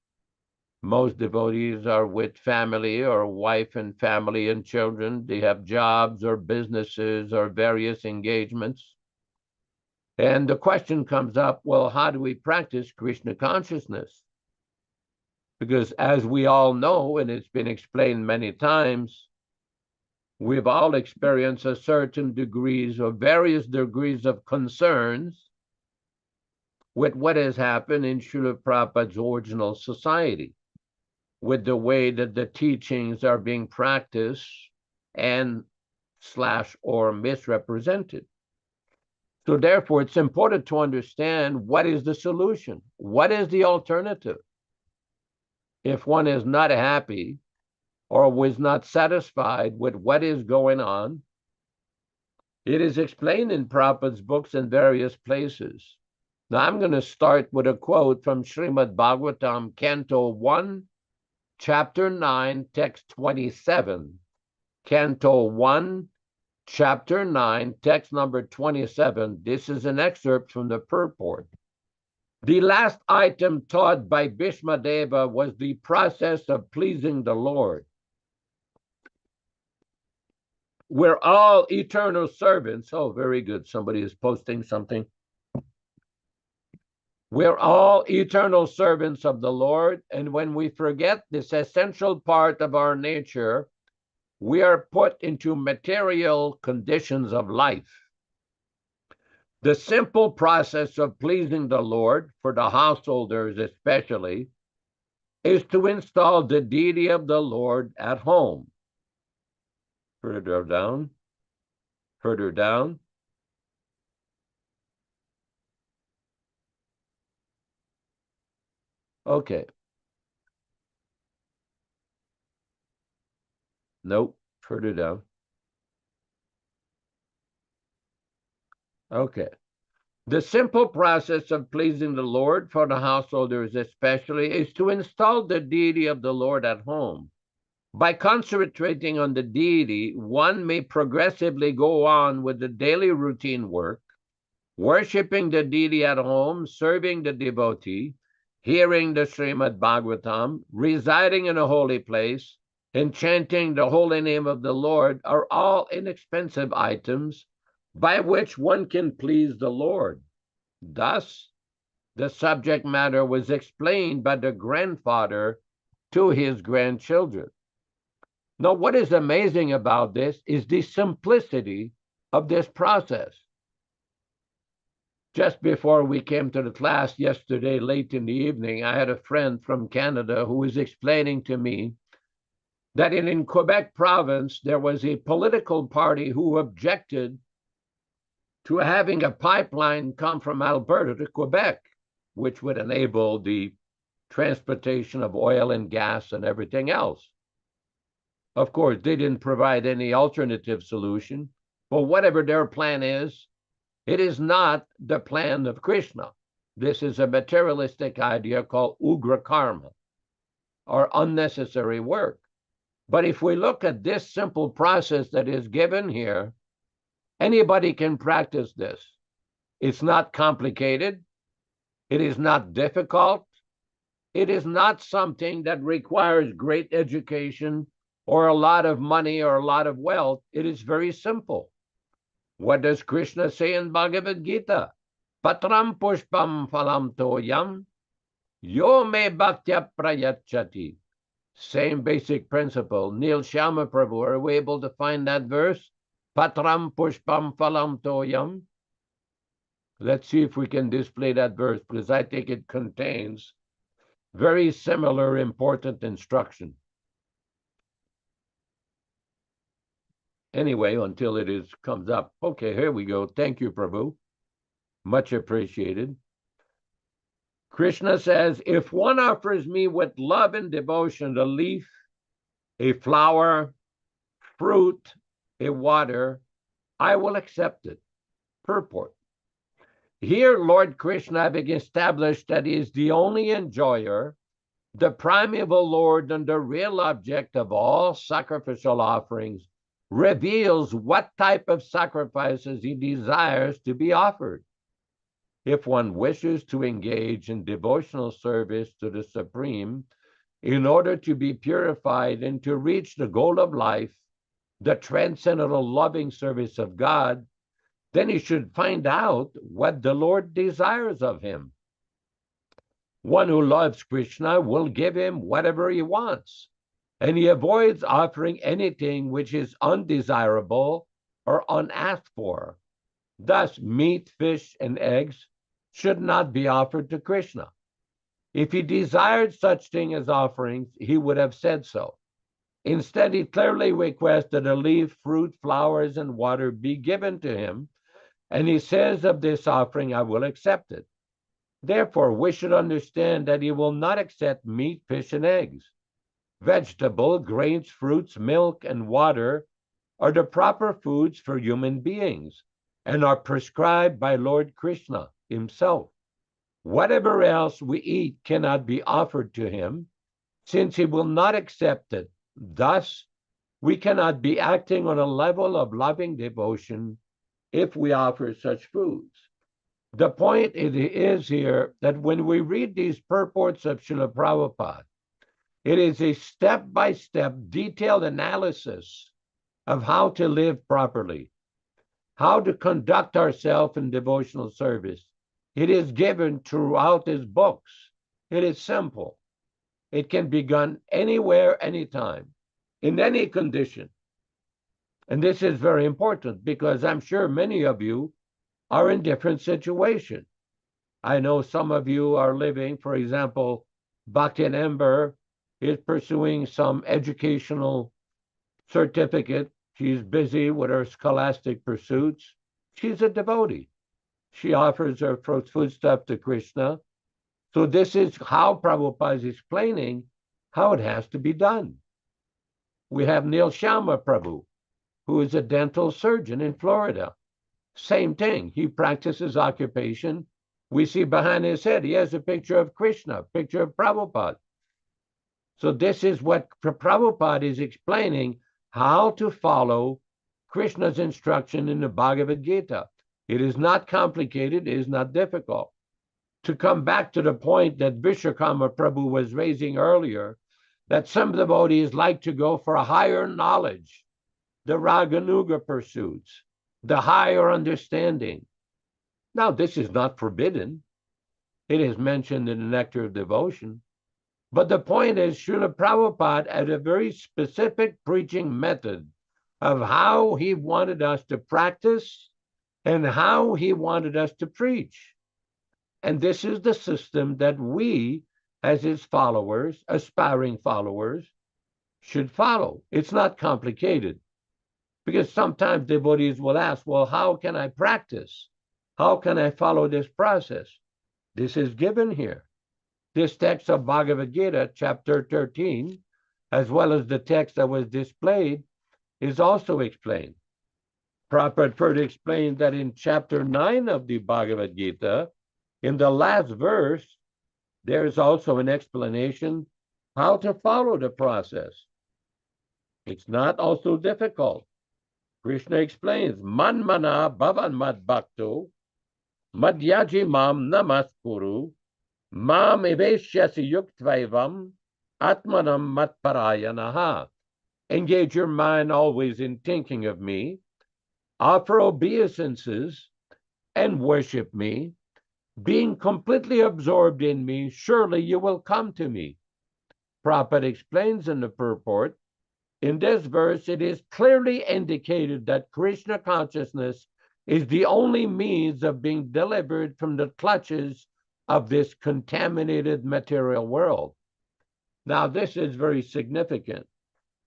Most devotees are with family or wife and family and children. They have jobs or businesses or various engagements. And the question comes up, well, how do we practice Krishna consciousness? Because as we all know, and it's been explained many times, we've all experienced a certain degrees or various degrees of concerns with what has happened in Srila Prabhupada's original society, with the way that the teachings are being practiced and / or misrepresented. So therefore, it's important to understand what is the solution, what is the alternative. If one is not happy or was not satisfied with what is going on, it is explained in Prabhupada's books in various places. Now I'm going to start with a quote from Srimad Bhagavatam, Canto 1, Chapter 9, Text 27. Canto 1, Chapter 9, Text number 27. This is an excerpt from the purport. The last item taught by Bhishma Deva was the process of pleasing the Lord. We're all eternal servants. Oh, very good. Somebody is posting something. We're all eternal servants of the Lord, and when we forget this essential part of our nature, we are put into material conditions of life. The simple process of pleasing the Lord, for the householders especially, is to install the deity of the Lord at home. Further down. Okay. Nope, further down. Okay. The simple process of pleasing the Lord, for the householders especially, is to install the deity of the Lord at home. By concentrating on the deity, one may progressively go on with the daily routine work, worshiping the deity at home, serving the devotee, hearing the Srimad Bhagavatam, residing in a holy place, and chanting the holy name of the Lord are all inexpensive items by which one can please the Lord. Thus, the subject matter was explained by the grandfather to his grandchildren. Now, what is amazing about this is the simplicity of this process. Just before we came to the class yesterday, late in the evening, I had a friend from Canada who was explaining to me that in Quebec province, there was a political party who objected to having a pipeline come from Alberta to Quebec, which would enable the transportation of oil and gas and everything else. Of course, they didn't provide any alternative solution, but whatever their plan is, it is not the plan of Krishna. This is a materialistic idea called ugra karma, or unnecessary work. But if we look at this simple process that is given here, anybody can practice this. It's not complicated. It is not difficult. It is not something that requires great education or a lot of money or a lot of wealth. It is very simple. What does Krishna say in Bhagavad Gita? Patram pushpam phalam toyam yo me bhaktya prayachati. Same basic principle. Neil Sharma Prabhu, are we able to find that verse? Patram pushpam phalam toyam. Let's see if we can display that verse, because I think it contains very similar important instruction. Anyway, until comes up. Okay, here we go. Thank you, Prabhu. Much appreciated. Krishna says, if one offers me with love and devotion a leaf, a flower, fruit, a water, I will accept it. Purport. Here, Lord Krishna, having established that he is the only enjoyer, the primeval Lord and the real object of all sacrificial offerings, reveals what type of sacrifices he desires to be offered. If one wishes to engage in devotional service to the Supreme in order to be purified and to reach the goal of life, the transcendental loving service of God, then he should find out what the Lord desires of him. One who loves Krishna will give him whatever he wants, and he avoids offering anything which is undesirable or unasked for. Thus, meat, fish, and eggs should not be offered to Krishna. If he desired such thing as offerings, he would have said so. Instead, he clearly requests that a leaf, fruit, flowers, and water be given to him, and he says of this offering, I will accept it. Therefore, we should understand that he will not accept meat, fish, and eggs. Vegetable, grains, fruits, milk, and water are the proper foods for human beings and are prescribed by Lord Krishna himself. Whatever else we eat cannot be offered to him, since he will not accept it. Thus, we cannot be acting on a level of loving devotion if we offer such foods. The point is here that when we read these purports of Srila Prabhupada, it is a step-by-step detailed analysis of how to live properly, how to conduct ourselves in devotional service. It is given throughout his books. It is simple. It can be done anywhere, anytime, in any condition. And this is very important because I'm sure many of you are in different situations. I know some of you are living, for example, Bhakti Ember is pursuing some educational certificate. She's busy with her scholastic pursuits. She's a devotee. She offers her foodstuff to Krishna. So this is how Prabhupada is explaining how it has to be done. We have Neil Sharma Prabhu, who is a dental surgeon in Florida. Same thing. He practices occupation. We see behind his head, he has a picture of Krishna, a picture of Prabhupada. So this is what Prabhupada is explaining, how to follow Krishna's instruction in the Bhagavad Gita. It is not complicated. It is not difficult. To come back to the point that Vishwakarma Prabhu was raising earlier, that some devotees like to go for a higher knowledge, the Raganuga pursuits, the higher understanding. Now, this is not forbidden. It is mentioned in the Nectar of Devotion. But the point is, Srila Prabhupada had a very specific preaching method of how he wanted us to practice and how he wanted us to preach. And this is the system that we, as his followers, aspiring followers, should follow. It's not complicated. Because sometimes devotees will ask, well, how can I practice? How can I follow this process? This is given here. This text of Bhagavad Gita, chapter 13, as well as the text that was displayed, is also explained. Prabhupada further explained that in chapter 9 of the Bhagavad Gita, in the last verse, there is also an explanation how to follow the process. It's not also difficult. Krishna explains, Manmana bhavan mad bhakto, madhyaji mam namaskuru, mam eveshyasi yuktvavam, atmanam matparayanaha. Engage your mind always in thinking of me, offer obeisances, and worship me. Being completely absorbed in me, surely you will come to me. Prabhupada explains in the purport, in this verse, it is clearly indicated that Krishna consciousness is the only means of being delivered from the clutches of this contaminated material world. Now, this is very significant.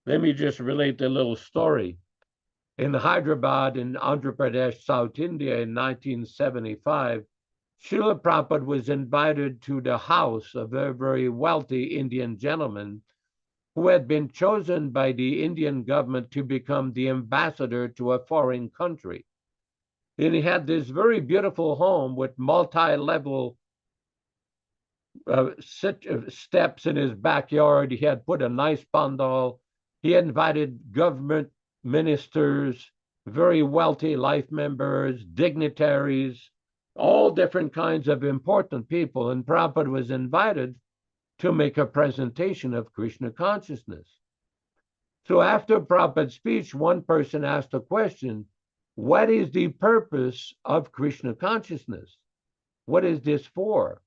Let me just relate a little story. In Hyderabad, in Andhra Pradesh, South India, in 1975, Srila Prabhupada was invited to the house of a very wealthy Indian gentleman who had been chosen by the Indian government to become the ambassador to a foreign country. And he had this very beautiful home with multi-level steps in his backyard. He had put a nice pandal. He invited government ministers, very wealthy life members, dignitaries, all different kinds of important people. And Prabhupada was invited to make a presentation of Krishna consciousness. So after Prabhupada's speech, one person asked the question, what is the purpose of Krishna consciousness? What is this for?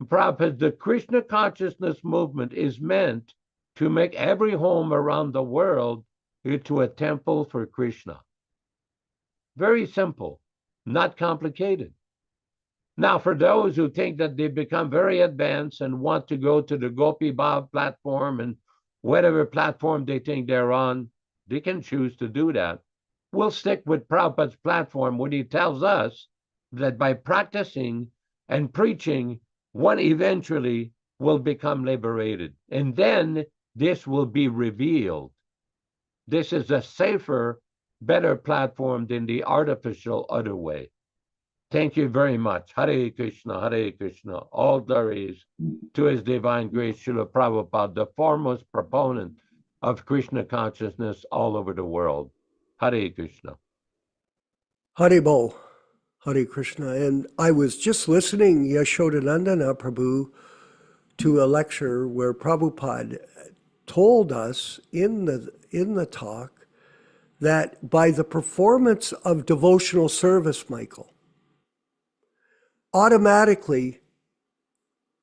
Prabhupada, the Krishna consciousness movement is meant to make every home around the world into a temple for Krishna. Very simple, not complicated. Now, for those who think that they've become very advanced and want to go to the Gopi Bhav platform and whatever platform they think they're on, they can choose to do that. We'll stick with Prabhupada's platform when he tells us that by practicing and preaching, one eventually will become liberated. And then this will be revealed. This is a safer, better platform than the artificial other way. Thank you very much. Hare Krishna, Hare Krishna. All glories to His Divine Grace, Srila Prabhupada, the foremost proponent of Krishna consciousness all over the world. Hare Krishna. Hare Bo, Hare Krishna. And I was just listening, Yashodanandana Prabhu, to a lecture where Prabhupada told us in the talk that by the performance of devotional service, Michael, automatically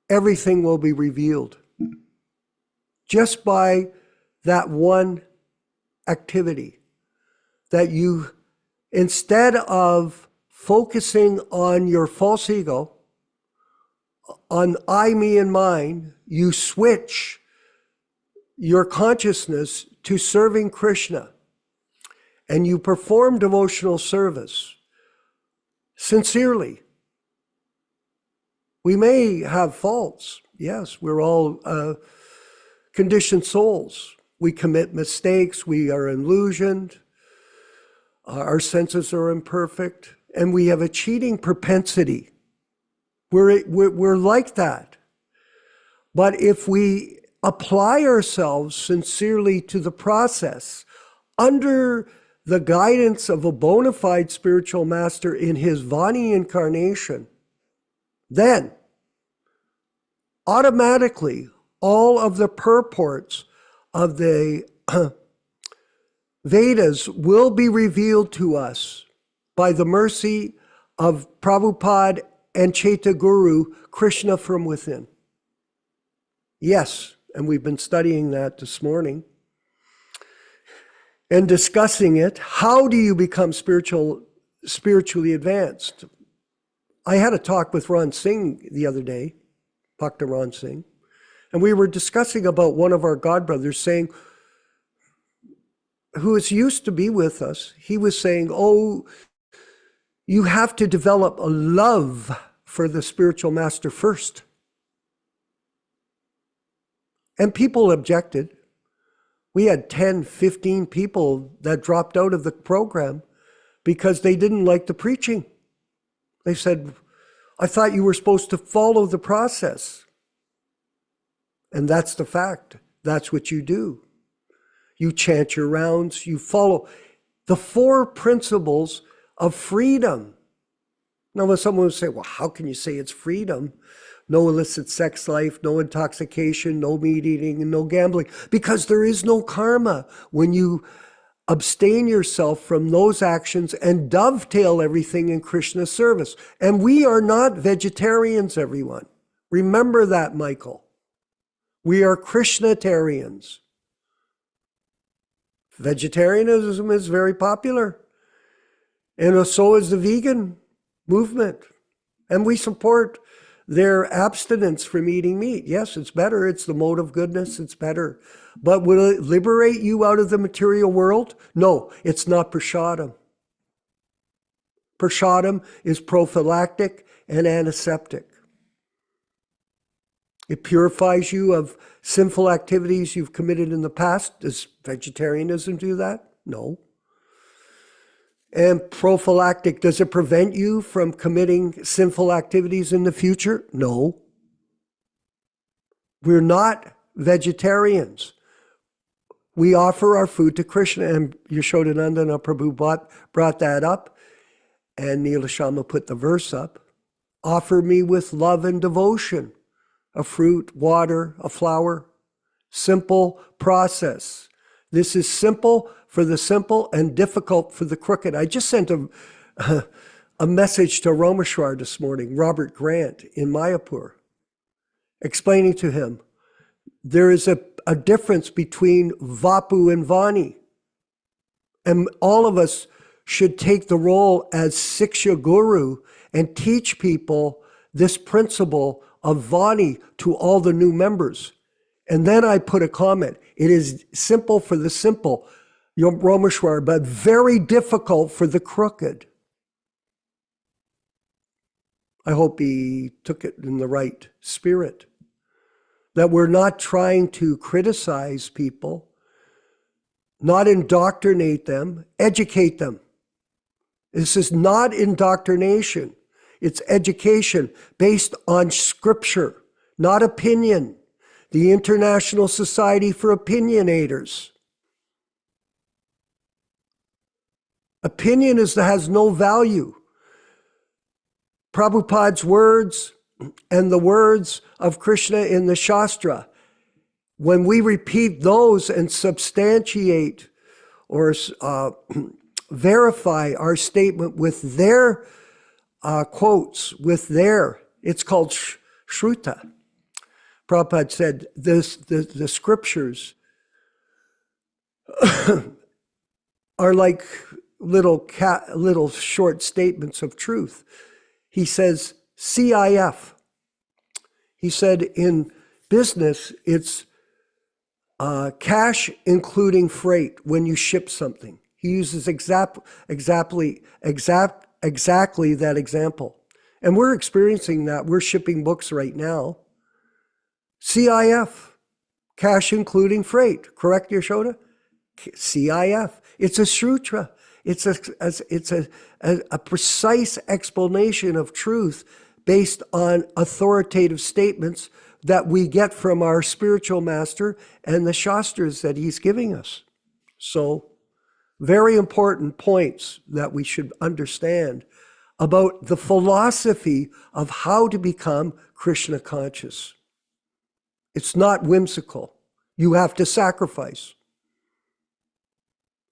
everything will be revealed just by that one activity. That you, instead of focusing on your false ego, on I, me, and mine, you switch your consciousness to serving Krishna, and you perform devotional service sincerely. We may have faults. Yes, we're all conditioned souls. We commit mistakes. We are illusioned. Our senses are imperfect. And we have a cheating propensity. We're like that. But if we apply ourselves sincerely to the process under the guidance of a bona fide spiritual master in his Vani incarnation, then automatically all of the purports of the Vedas will be revealed to us by the mercy of Prabhupada and Chaitya Guru, Krishna from within. Yes, and we've been studying that this morning and discussing it. How do you become spiritually advanced? I had a talk with Ron Singh the other day, Dr. Ron Singh, and we were discussing about one of our godbrothers saying, who is used to be with us, he was saying, oh, you have to develop a love for the spiritual master first. And people objected. We had 10, 15 people that dropped out of the program because they didn't like the preaching. They said, I thought you were supposed to follow the process. And that's the fact. That's what you do. You chant your rounds, you follow the 4 principles of freedom. Now, when someone would say, well, how can you say it's freedom? No illicit sex life, no intoxication, no meat eating, and no gambling. Because there is no karma when you abstain yourself from those actions and dovetail everything in Krishna's service. And we are not vegetarians, everyone. Remember that, Michael. We are Krishnatarians. Vegetarianism is very popular. And so is the vegan movement. And we support their abstinence from eating meat. Yes, it's better. It's the mode of goodness. It's better. But will it liberate you out of the material world? No, it's not prashadam. Prashadam is prophylactic and antiseptic. It purifies you of sinful activities you've committed in the past. Does vegetarianism do that? No. And prophylactic, does it prevent you from committing sinful activities in the future? No. We're not vegetarians. We offer our food to Krishna, and Yashodanandana Prabhu brought that up, and Neela Sharma put the verse up. Offer me with love and devotion a fruit, water, a flower. Simple process. This is simple for the simple and difficult for the crooked. I just sent a message to Romeshwar this morning, Robert Grant in Mayapur, explaining to him there is a difference between Vapu and Vani. And all of us should take the role as Siksha Guru and teach people this principle of Vani to all the new members. And then I put a comment. It is simple for the simple, Romeshwar, but very difficult for the crooked. I hope he took it in the right spirit. That we're not trying to criticize people, not indoctrinate them, educate them. This is not indoctrination. It's education based on scripture, not opinion. The International Society for Opinionators. Opinion has no value. Prabhupada's words and the words of Krishna in the Shastra, when we repeat those and substantiate or verify our statement with their quotes, it's called Shruta. Prabhupada said the scriptures are like little short statements of truth. He says CIF. He said in business, it's cash including freight when you ship something. He uses exactly that example. And we're experiencing that. We're shipping books right now. CIF, cash including freight. Correct, Yashoda? CIF. It's a shrutra. It's a precise explanation of truth based on authoritative statements that we get from our spiritual master and the shastras that he's giving us. So, very important points that we should understand about the philosophy of how to become Krishna conscious. It's not whimsical. You have to sacrifice.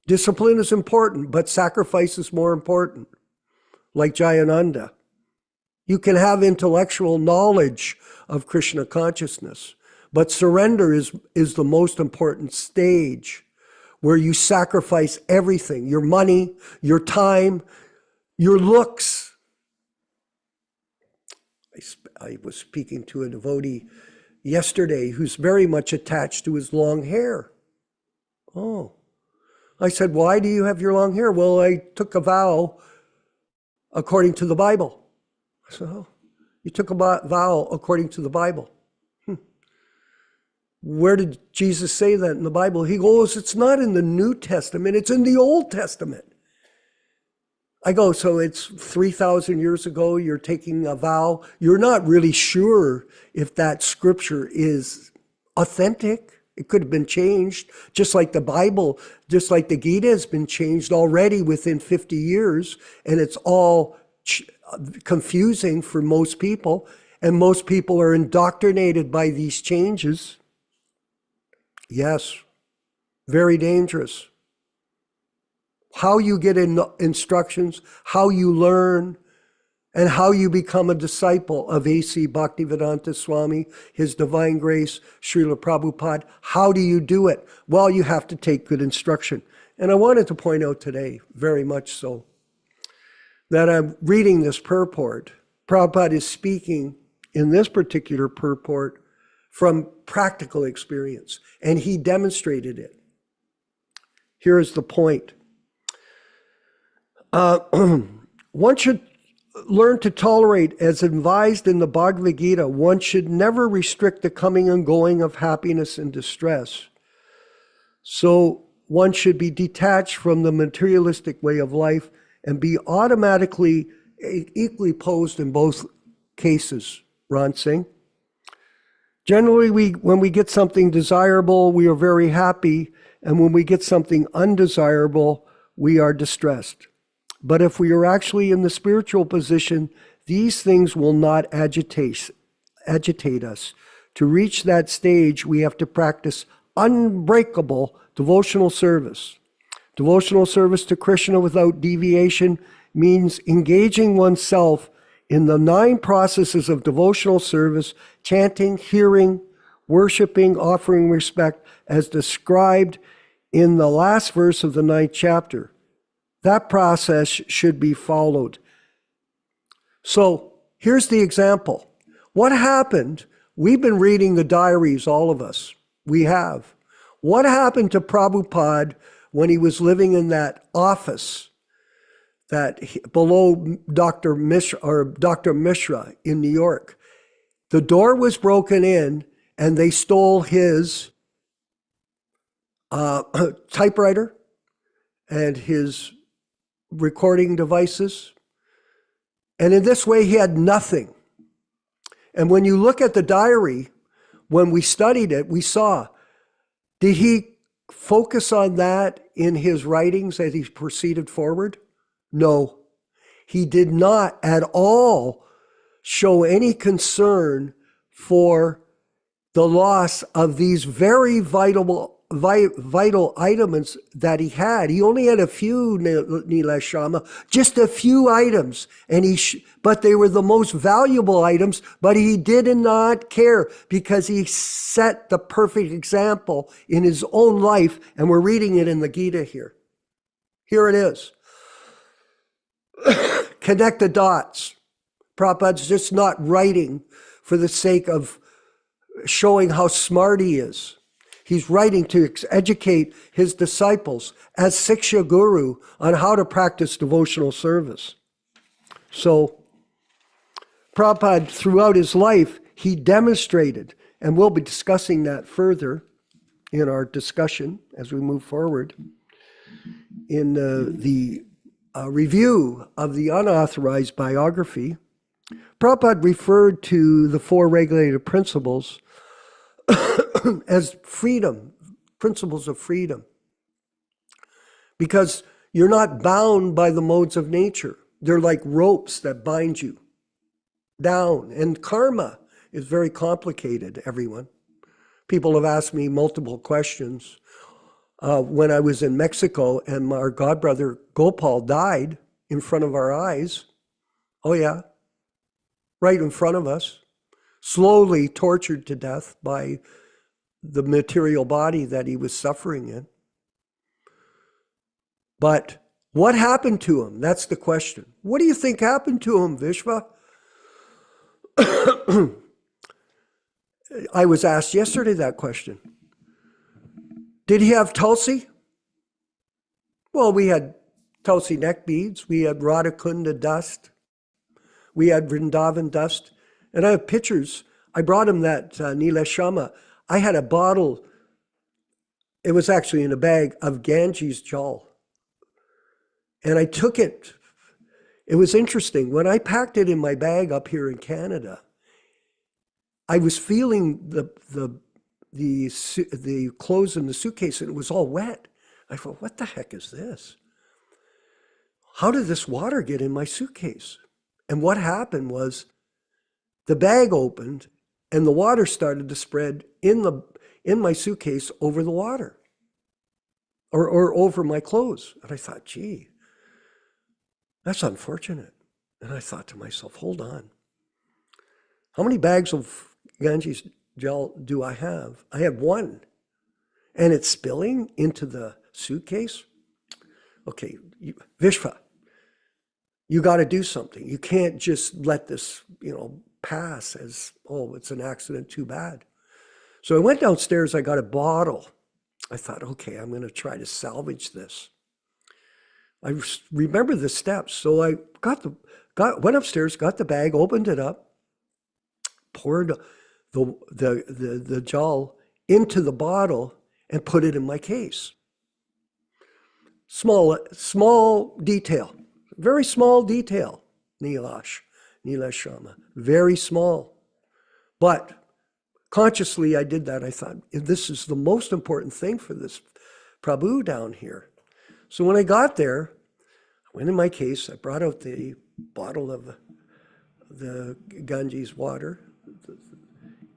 Discipline is important, but sacrifice is more important. Like Jayananda. You can have intellectual knowledge of Krishna consciousness, but surrender is the most important stage where you sacrifice everything, your money, your time, your looks. I was speaking to a devotee yesterday who's very much attached to his long hair. Oh. I said, why do you have your long hair? Well, I took a vow according to the Bible. I said, oh, you took a vow according to the Bible. Where did Jesus say that in the Bible? He goes, it's not in the New Testament, it's in the Old Testament. I go, so it's 3,000 years ago, you're taking a vow. You're not really sure if that scripture is authentic. It could have been changed, just like the Bible, just like the Gita has been changed already within 50 years, and it's all confusing for most people, and most people are indoctrinated by these changes. Yes, very dangerous. How you get instructions, how you learn, and how you become a disciple of A.C. Bhaktivedanta Swami, His Divine Grace, Srila Prabhupada. How do you do it? Well, you have to take good instruction. And I wanted to point out today, very much so, that I'm reading this purport, Prabhupada is speaking in this particular purport from practical experience, and he demonstrated it. Here is the point. One should learn to tolerate, as advised in the Bhagavad Gita. One should never restrict the coming and going of happiness and distress. So one should be detached from the materialistic way of life and be automatically equally posed in both cases, Ron Singh. Generally, when we get something desirable, we are very happy, and when we get something undesirable, we are distressed. But if we are actually in the spiritual position, these things will not agitate us. To reach that stage, we have to practice unbreakable devotional service. Devotional service to Krishna without deviation means engaging oneself in the 9 processes of devotional service: chanting, hearing, worshiping, offering respect, as described in the last verse of the 9th chapter. That process should be followed. So here's the example. What happened? We've been reading the diaries, all of us. We have. What happened to Prabhupada when he was living in that office below Dr. Mishra in New York? The door was broken in and they stole his typewriter and his recording devices. And in this way, he had nothing. And when you look at the diary, when we studied it, we saw, did he focus on that in his writings as he proceeded forward? No, he did not at all show any concern for the loss of these very vital items that he had. He only had a few, Nilashama, just a few items, and but they were the most valuable items, but he did not care because he set the perfect example in his own life, and we're reading it in the Gita here. Here it is. Connect the dots. Prabhupada's just not writing for the sake of showing how smart he is. He's writing to educate his disciples as Siksha Guru on how to practice devotional service. So Prabhupada, throughout his life, he demonstrated, and we'll be discussing that further in our discussion as we move forward, in the review of the unauthorized biography. Prabhupada referred to the 4 regulated principles as freedom, principles of freedom, because you're not bound by the modes of nature. They're like ropes that bind you down. And karma is very complicated, everyone. People have asked me multiple questions. When I was in Mexico and our godbrother Gopal died in front of our eyes. Oh yeah, right in front of us, slowly tortured to death by the material body that he was suffering in. But what happened to him? That's the question. What do you think happened to him, Vishva? I was asked yesterday that question. Did he have Tulsi? Well, we had Tulsi neck beads. We had Radhakunda dust. We had Vrindavan dust. And I have pictures. I brought him that Nilashama. I had a bottle. It was actually in a bag of Ganges jal. And I took it. It was interesting. When I packed it in my bag up here in Canada, I was feeling the clothes in the suitcase, and it was all wet. I thought, what the heck is this? How did this water get in my suitcase? And what happened was the bag opened and the water started to spread in my suitcase over the water or over my clothes. And I thought, gee, that's unfortunate. And I thought to myself, hold on. How many bags of Ganges gel do I have? I have 1. And it's spilling into the suitcase? Okay, Vishva, you got to do something. You can't just let this, pass as, oh, it's an accident, too bad. So I went downstairs, I got a bottle. I thought, okay, I'm going to try to salvage this. I remember the steps. So I went upstairs, got the bag, opened it up, poured the gel into the bottle and put it in my case. Small detail, very small detail, Nilesh Sharma, very small. But consciously I did that. I thought, this is the most important thing for this Prabhu down here. So when I got there, I went in my case, I brought out the bottle of the Ganges water,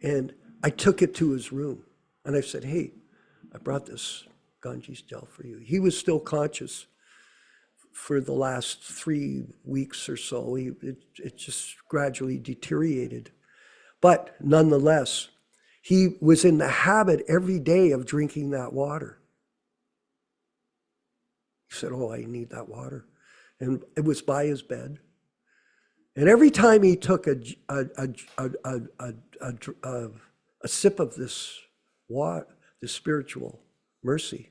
and I took it to his room. And I said, hey, I brought this Ganges gel for you. He was still conscious for the last 3 weeks or so. It just gradually deteriorated. But nonetheless, he was in the habit every day of drinking that water. He said, oh, I need that water. And it was by his bed. And every time he took a sip of this water, this spiritual mercy,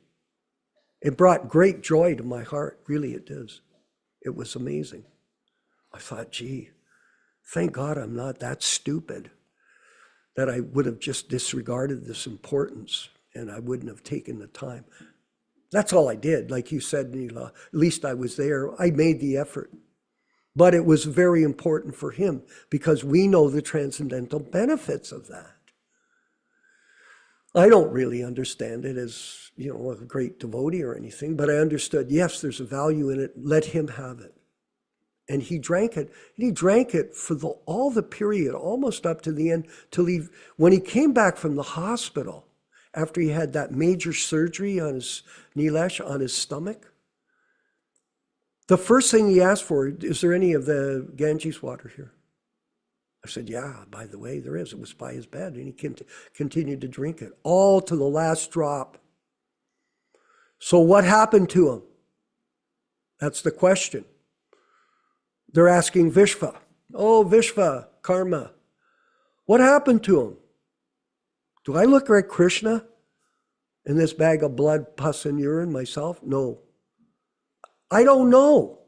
it brought great joy to my heart. Really, it does. It was amazing. I thought, gee, thank God I'm not that stupid that I would have just disregarded this importance and I wouldn't have taken the time. That's all I did. Like you said, Neela, at least I was there. I made the effort. But it was very important for him because we know the transcendental benefits of that. I don't really understand it as, a great devotee or anything, but I understood, yes, there's a value in it. Let him have it. And he drank it. And he drank it for all the period, almost up to the end, when he came back from the hospital, after he had that major surgery on his Nilesh, on his stomach. The first thing he asked for, is there any of the Ganges water here? I said, yeah, by the way, there is. It was by his bed, and he continued to drink it, all to the last drop. So what happened to him? That's the question. They're asking Vishva. Oh, Vishva, karma. What happened to him? Do I look like Krishna in this bag of blood, pus, and urine myself? No. I don't know.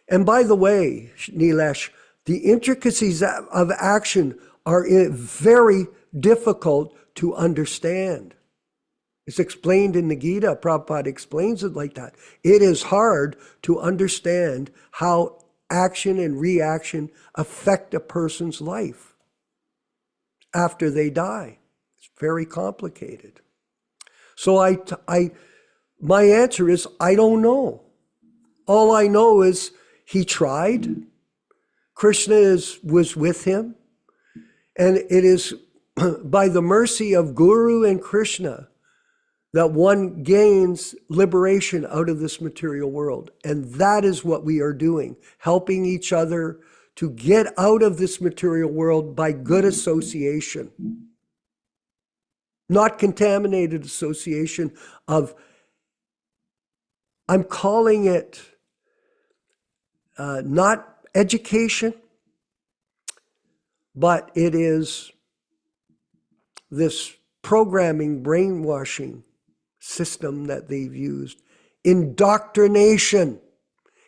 And by the way, Nilesh, the intricacies of action are very difficult to understand. It's explained in the Gita. Prabhupada explains it like that. It is hard to understand how action and reaction affect a person's life after they die. It's very complicated. So my answer is, I don't know. All I know is he tried. Krishna was with him. And it is by the mercy of Guru and Krishna that one gains liberation out of this material world. And that is what we are doing, helping each other to get out of this material world by good association. Not contaminated association of, I'm calling it not education, but it is this programming, brainwashing system that they've used, indoctrination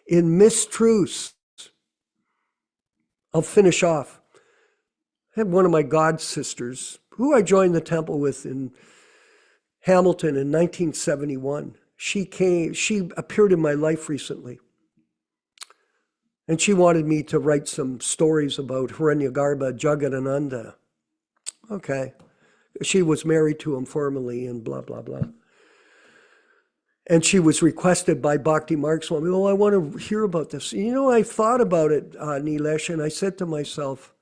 in mistruths. I'll finish off. I had one of my god sisters, who I joined the temple with in Hamilton in 1971. She appeared in my life recently. And she wanted me to write some stories about Hiranyagarbha Jagadananda. Okay. She was married to him formally and blah, blah, blah. And she was requested by Bhakti Marg Swami, oh, I want to hear about this. I thought about it, Nilesh, and I said to myself,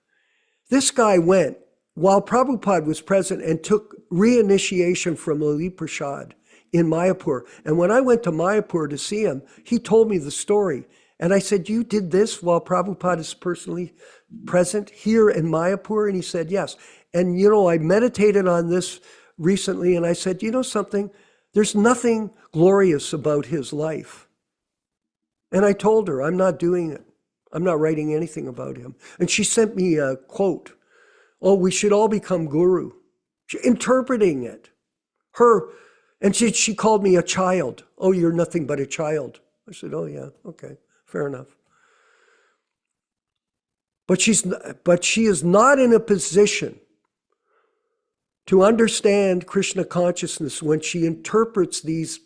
this guy went while Prabhupada was present and took reinitiation from Lalit Prasad in Mayapur. And when I went to Mayapur to see him, he told me the story. And I said, you did this while Prabhupada is personally present here in Mayapur? And he said, yes. And, I meditated on this recently, and I said, something? There's nothing glorious about his life. And I told her, I'm not doing it. I'm not writing anything about him. And she sent me a quote. Oh, we should all become guru. Interpreting it. And she called me a child. Oh, you're nothing but a child. I said, oh yeah, okay, fair enough. But she is not in a position to understand Krishna consciousness when she interprets these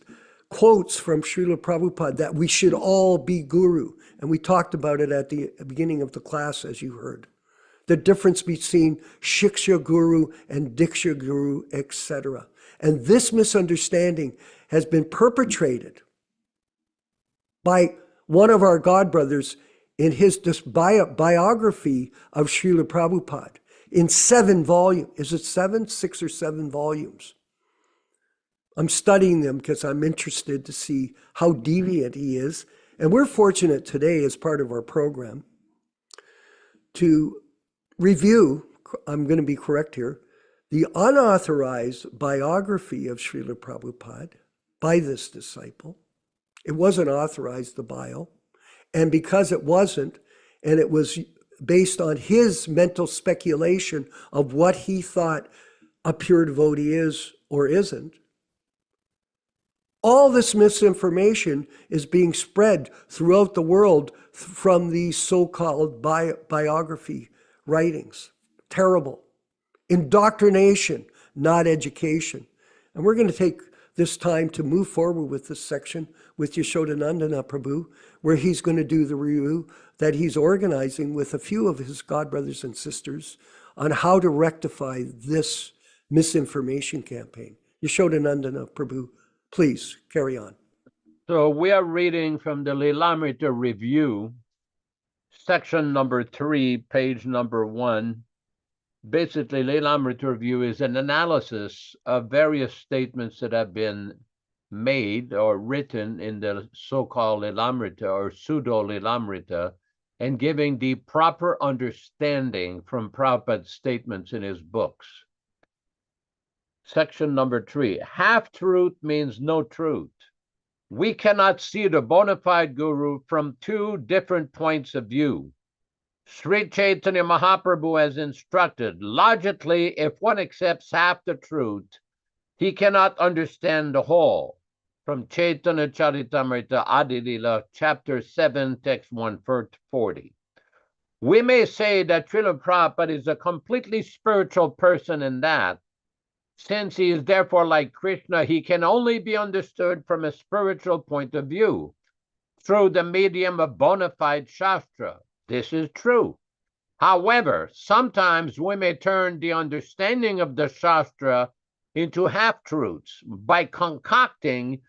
quotes from Srila Prabhupada that we should all be guru. And we talked about it at the beginning of the class, as you heard. The difference between Shiksha Guru and Diksha Guru, etc. And this misunderstanding has been perpetrated by one of our godbrothers in his biography of Srila Prabhupada in 7 volumes. Is it 7, 6 or 7 volumes? I'm studying them because I'm interested to see how deviant he is. And we're fortunate today, as part of our program, to review, I'm going to be correct here, the unauthorized biography of Srila Prabhupada by this disciple. It wasn't authorized, the bio. And because it wasn't, and it was based on his mental speculation of what he thought a pure devotee is or isn't, all this misinformation is being spread throughout the world from these so-called biography writings. Terrible. Indoctrination, not education. And we're going to take this time to move forward with this section with Yashodanandana Prabhu, where he's going to do the review that he's organizing with a few of his godbrothers and sisters on how to rectify this misinformation campaign. Yashodanandana Prabhu, please carry on. So we are reading from the Lilamrita Review, section number 3, page number 1. Basically, Lilamrita Review is an analysis of various statements that have been made or written in the so-called Lilamrita or pseudo-Lilamrita, and giving the proper understanding from Prabhupada's statements in his books. Section number 3, half-truth means no truth. We cannot see the bona fide guru from 2 different points of view. Sri Chaitanya Mahaprabhu has instructed, logically, if one accepts half the truth, he cannot understand the whole. From Chaitanya Charitamrita Adilila, chapter 7, text 140. We may say that Srila Prabhupada is a completely spiritual person in that, since he is therefore like Krishna, he can only be understood from a spiritual point of view, through the medium of bona fide Shastra. This is true. However, sometimes we may turn the understanding of the Shastra into half-truths by concocting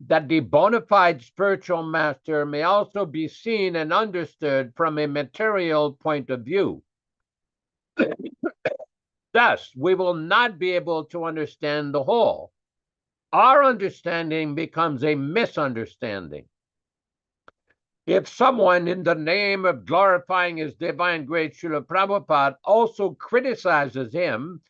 that the bona fide spiritual master may also be seen and understood from a material point of view. Thus, we will not be able to understand the whole. Our understanding becomes a misunderstanding. If someone, in the name of glorifying his divine grace, Srila Prabhupada, also criticizes him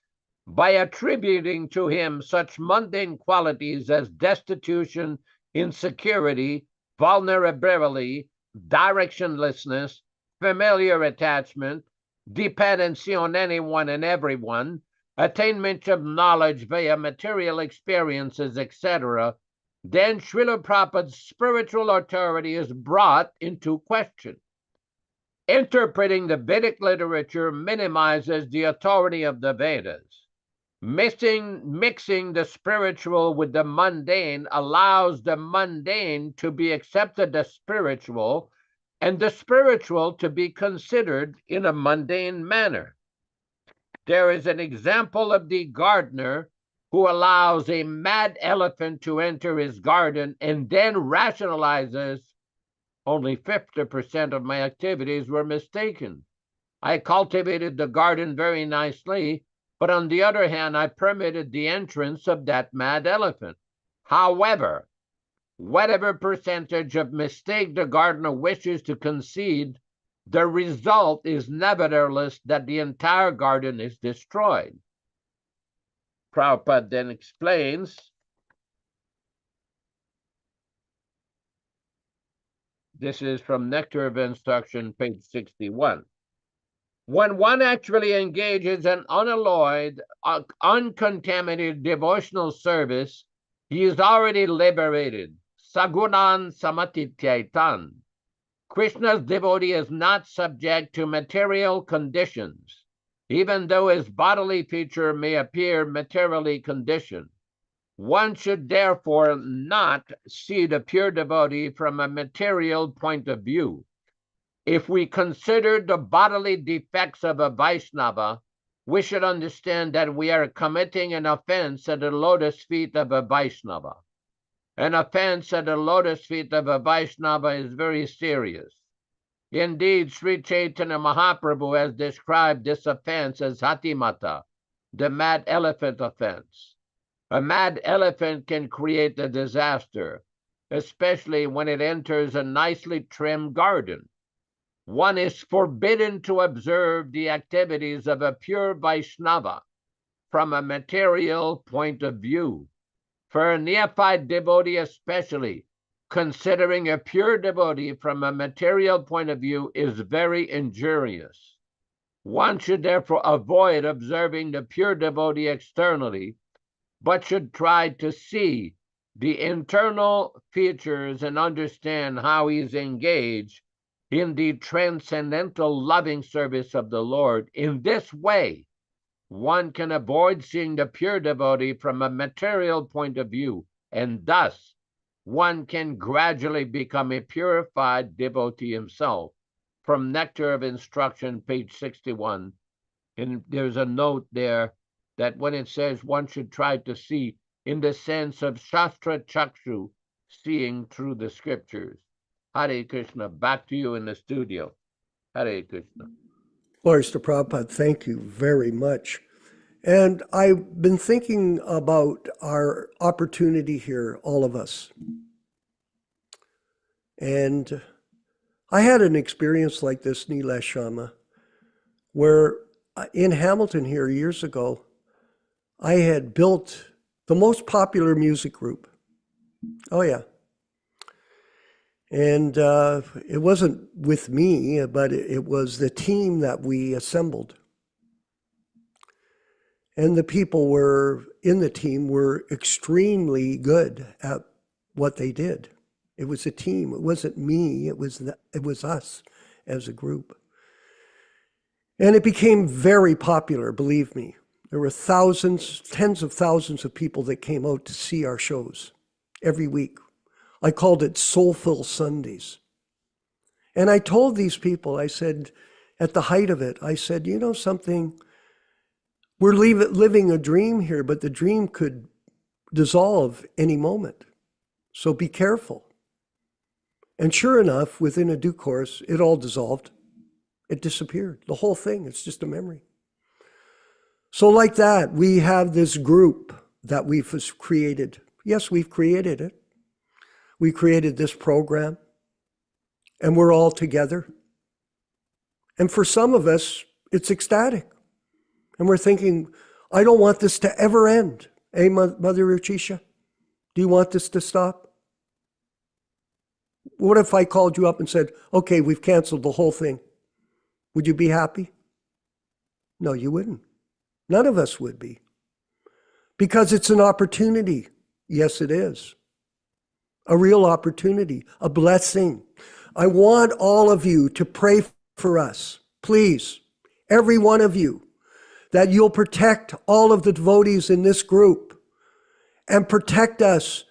by attributing to him such mundane qualities as destitution, insecurity, vulnerability, directionlessness, familiar attachment, dependency on anyone and everyone, attainment of knowledge via material experiences, etc., then Srila Prabhupada's spiritual authority is brought into question. Interpreting the Vedic literature minimizes the authority of the Vedas. Mixing the spiritual with the mundane allows the mundane to be accepted as spiritual, and the spiritual to be considered in a mundane manner. There is an example of the gardener who allows a mad elephant to enter his garden and then rationalizes, only 50% of my activities were mistaken. I cultivated the garden very nicely, but on the other hand, I permitted the entrance of that mad elephant. However, whatever percentage of mistake the gardener wishes to concede, the result is nevertheless that the entire garden is destroyed. Prabhupada then explains This is from Nectar of Instruction, page 61. When one actually engages in unalloyed, uncontaminated devotional service, he is already liberated. Sagunan samatityaitan. Krishna's devotee is not subject to material conditions, even though his bodily feature may appear materially conditioned. One should therefore not see the pure devotee from a material point of view. If we consider the bodily defects of a Vaishnava, we should understand that we are committing an offense at the lotus feet of a Vaishnava. An offense at the lotus feet of a Vaishnava is very serious. Indeed, Sri Chaitanya Mahaprabhu has described this offense as Hatimata, the mad elephant offense. A mad elephant can create a disaster, especially when it enters a nicely trimmed garden. One is forbidden to observe the activities of a pure Vaishnava from a material point of view. For a neophyte devotee especially, considering a pure devotee from a material point of view is very injurious. One should therefore avoid observing the pure devotee externally, but should try to see the internal features and understand how he is engaged in the transcendental loving service of the Lord. In this way, one can avoid seeing the pure devotee from a material point of view, and thus one can gradually become a purified devotee himself. From Nectar of Instruction, page 61, and there's a note there that when it says one should try to see in the sense of Shastra Chakshu, seeing through the scriptures. Hare Krishna, back to you in the studio. Hare Krishna. Glories to Prabhupada, thank you very much. And I've been thinking about our opportunity here, all of us. And I had an experience like this, Nilesh Sharma, where in Hamilton here years ago, I had built the most popular music group. Oh yeah. And it wasn't with me, but it was the team that we assembled. And the people were in the team were extremely good at what they did. It was a team. It wasn't me. It was us as a group. And it became very popular, believe me. There were thousands, tens of thousands of people that came out to see our shows every week. I called it Soulful Sundays. And I told these people, I said, at the height of it, I said, you know something? We're living a dream here, but the dream could dissolve any moment. So be careful. And sure enough, within a due course, it all dissolved. It disappeared. The whole thing, it's just a memory. So like that, we have this group that we've created. Yes, we've created it. We created this program, and we're all together. And for some of us, it's ecstatic. And we're thinking, I don't want this to ever end. Hey, Mother Ruchisha, do you want this to stop? What if I called you up and said, okay, we've canceled the whole thing? Would you be happy? No, you wouldn't. None of us would be. Because it's an opportunity. Yes, it is. A real opportunity, a blessing. I want all of you to pray for us, please, every one of you, that you'll protect all of the devotees in this group and protect us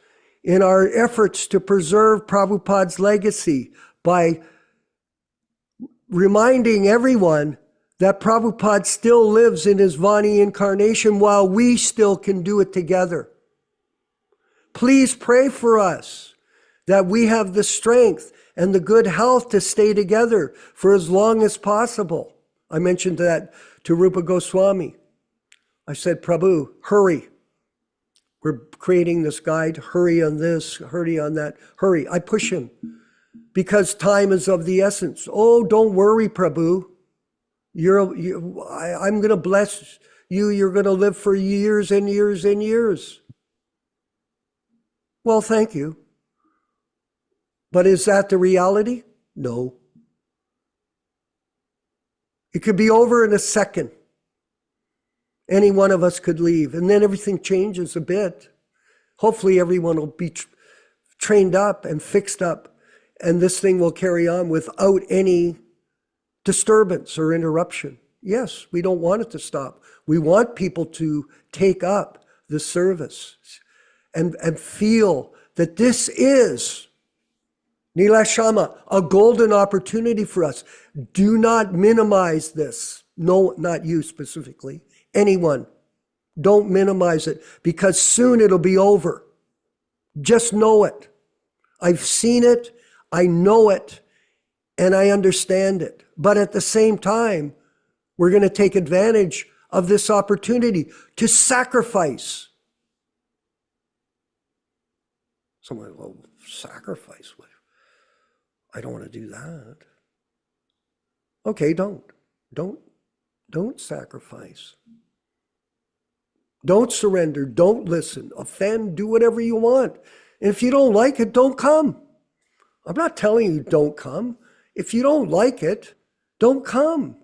in our efforts to preserve Prabhupada's legacy by reminding everyone that Prabhupada still lives in his Vani incarnation while we still can do it together. Please pray for us that we have the strength and the good health to stay together for as long as possible. I mentioned that to Rupa Goswami. I said, Prabhu, hurry. We're creating this guide. Hurry on this, hurry on that. Hurry. I push him because time is of the essence. Oh, don't worry, Prabhu. I'm going to bless you. You're going to live for years and years and years. Well, thank you. But is that the reality? No. It could be over in a second. Any one of us could leave, and then everything changes a bit. Hopefully everyone will be trained up and fixed up, and this thing will carry on without any disturbance or interruption. Yes, we don't want it to stop. We want people to take up the service and feel that this is Nila Shama, a golden opportunity for us. Do not minimize this. No, not you specifically. Anyone. Don't minimize it, because soon it'll be over. Just know it. I've seen it, I know it, and I understand it. But at the same time, we're going to take advantage of this opportunity to sacrifice. Someone, well, sacrifice? I don't want to do that. Okay, don't sacrifice. Don't surrender, don't listen, offend, do whatever you want. And if you don't like it, don't come. I'm not telling you don't come. If you don't like it, don't come.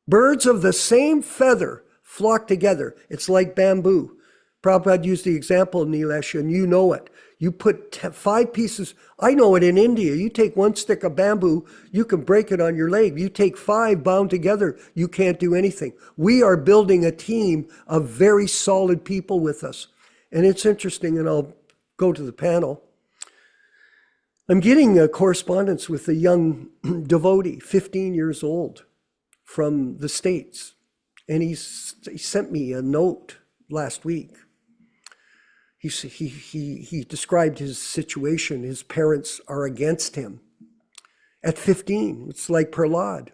Birds of the same feather flock together. It's like bamboo. Prabhupada used the example, Nilesh, and you know it. You put 5 pieces, I know it in India, you take 1 stick of bamboo, you can break it on your leg. You take 5 bound together, you can't do anything. We are building a team of very solid people with us. And it's interesting, and I'll go to the panel. I'm getting a correspondence with a young devotee, 15 years old, from the States. And he sent me a note last week. He described his situation. His parents are against him. At 15, it's like Prahlad.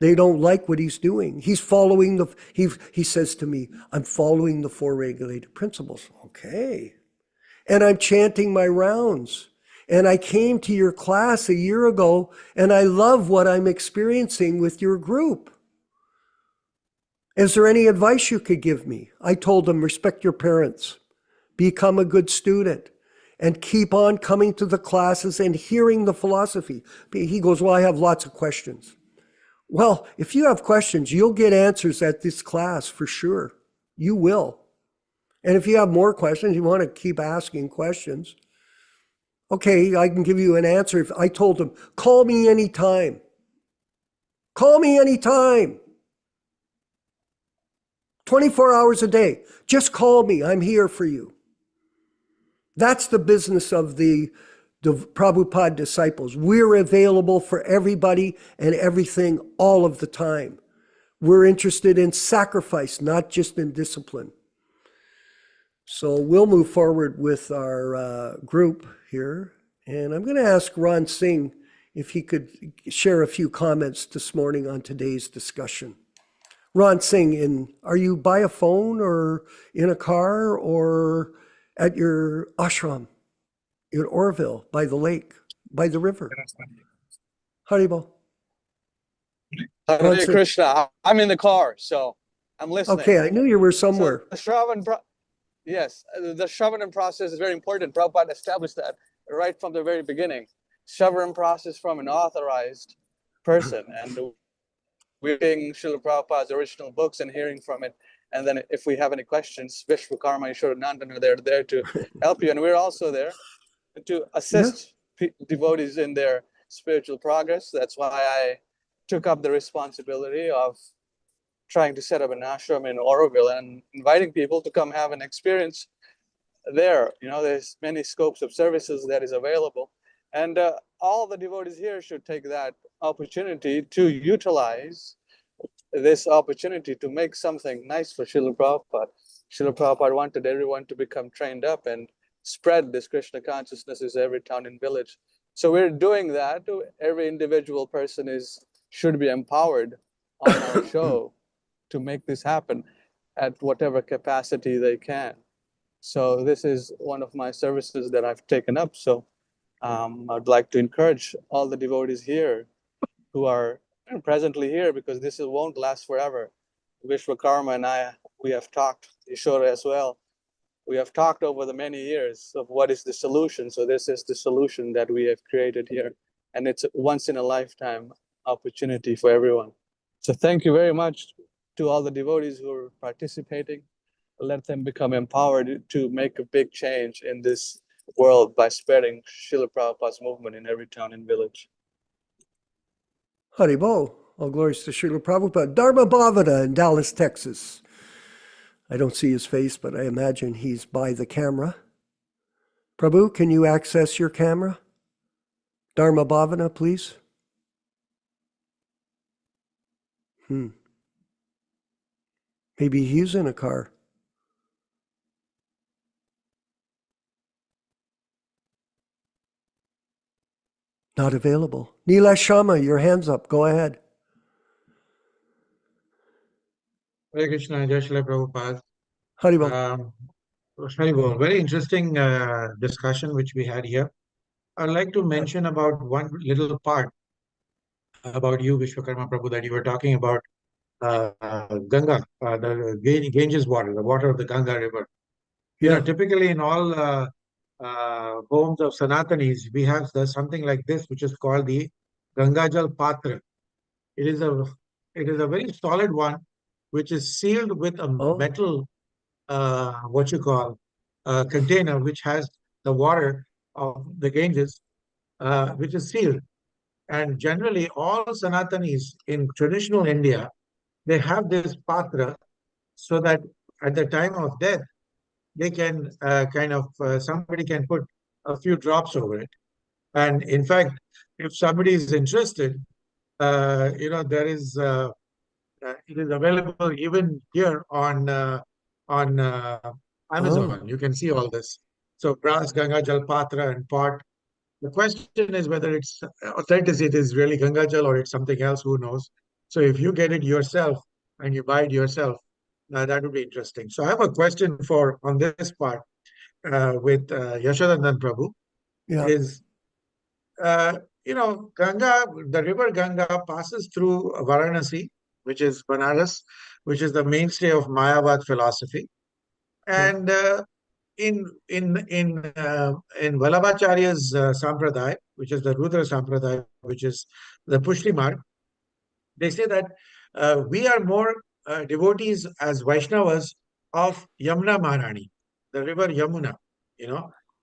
They don't like what he's doing. He's following he says to me, I'm following the 4 regulated principles. Okay. And I'm chanting my rounds. And I came to your class a year ago, and I love what I'm experiencing with your group. Is there any advice you could give me? I told him, respect your parents. Become a good student and keep on coming to the classes and hearing the philosophy. He goes, well, I have lots of questions. Well, if you have questions, you'll get answers at this class for sure. You will. And if you have more questions, you want to keep asking questions. Okay, I can give you an answer. If I told him, call me anytime. Call me anytime. 24 hours a day. Just call me. I'm here for you. That's the business of the Prabhupada disciples. We're available for everybody and everything all of the time. We're interested in sacrifice, not just in discipline. So we'll move forward with our group here. And I'm going to ask Ron Singh if he could share a few comments this morning on today's discussion. Ron Singh, are you by a phone or in a car or at your ashram in Oroville, by the lake, by the river? Haribol. Hare Krishna. I'm in the car, so I'm listening. Okay, I knew you were somewhere. So the Shravanam process is very important. Prabhupada established that right from the very beginning. Shravanam process from an authorized person, and we're reading Srila Prabhupada's original books and hearing from it. And then if we have any questions, Vishwakarma and Nandan are there to help you. And we're also there to assist devotees in their spiritual progress. That's why I took up the responsibility of trying to set up an ashram in Oroville and inviting people to come have an experience there. You know, there's many scopes of services that is available. And all the devotees here should take that opportunity to utilize this opportunity to make something nice for Srila Prabhupada. Srila Prabhupada wanted everyone to become trained up and spread this Krishna consciousness in every town and village. So we're doing that. Every individual person should be empowered on our show to make this happen at whatever capacity they can. So this is one of my services that I've taken up. So I'd like to encourage all the devotees here who are presently here, because this won't last forever. Vishwakarma and we have talked, Ishwara as well. We have talked over the many years of what is the solution. So this is the solution that we have created here. And it's a once in a lifetime opportunity for everyone. So thank you very much to all the devotees who are participating. Let them become empowered to make a big change in this world by spreading Srila Prabhupada's movement in every town and village. Haribo. All glories to Srila Prabhupada. Dharma Bhavana in Dallas, Texas. I don't see his face, but I imagine he's by the camera. Prabhu, can you access your camera? Dharma Bhavana, please. Maybe he's in a car. Not available. Neela Sharma, your hand's up. Go ahead. Hare Krishna, Jai Srila Prabhupada. Haribo. Haribo, very interesting discussion which we had here. I'd like to mention about one little part about you, Vishwakarma Prabhu, that you were talking about Ganga, the Ganges water, the water of the Ganga river. You know, typically in all homes of Sanatanis, we have something like this, which is called the Ganga Jal Patra. It is a very solid one, which is sealed with a metal, container, which has the water of the Ganges, which is sealed. And generally, all Sanatanis in traditional India, they have this patra so that at the time of death, they can somebody can put a few drops over it. And in fact, if somebody is interested, there is it is available even here on Amazon. You can see all this. So brass Ganga Jal Patra and pot. The question is whether its authenticity is really Ganga Jal or it's something else. Who knows? So if you get it yourself and you buy it yourself, that would be interesting. So I have a question on this part with Yashodanand Prabhu. Is Ganga, the river Ganga passes through Varanasi, which is Banaras, which is the mainstay of Mayavad philosophy, and in Vallabhacharya's Sampradaya, which is the Rudra Sampradaya, which is the Pushti Marg, they say that we are more devotees as Vaishnavas of Yamuna Maharani, the river Yamuna,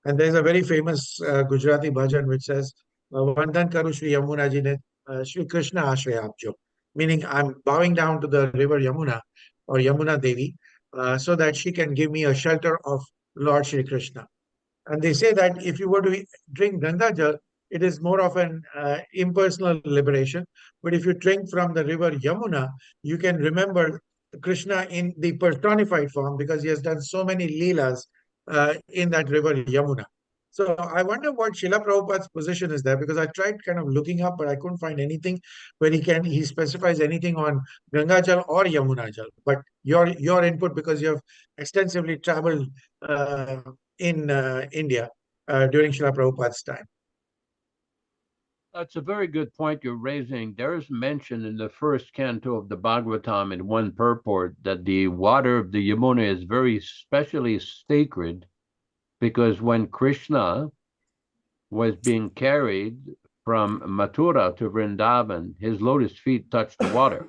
and there's a very famous Gujarati bhajan which says, Vandan Karu Shri Yamuna Ji ne Shri Krishna Ashraya Apjo, meaning I'm bowing down to the river Yamuna or Yamuna Devi so that she can give me a shelter of Lord Shri Krishna. And they say that if you were to drink Ganga Jal, it is more of an impersonal liberation. But if you drink from the river Yamuna, you can remember Krishna in the personified form because he has done so many leelas in that river Yamuna. So I wonder what Srila Prabhupada's position is there, because I tried kind of looking up, but I couldn't find anything where he specifies anything on Ganga Jal or Yamuna Jal. But your input, because you have extensively traveled in India during Srila Prabhupada's time. That's a very good point you're raising. There is mention in the first canto of the Bhagavatam in one purport that the water of the Yamuna is very specially sacred, because when Krishna was being carried from Mathura to Vrindavan, his lotus feet touched the water.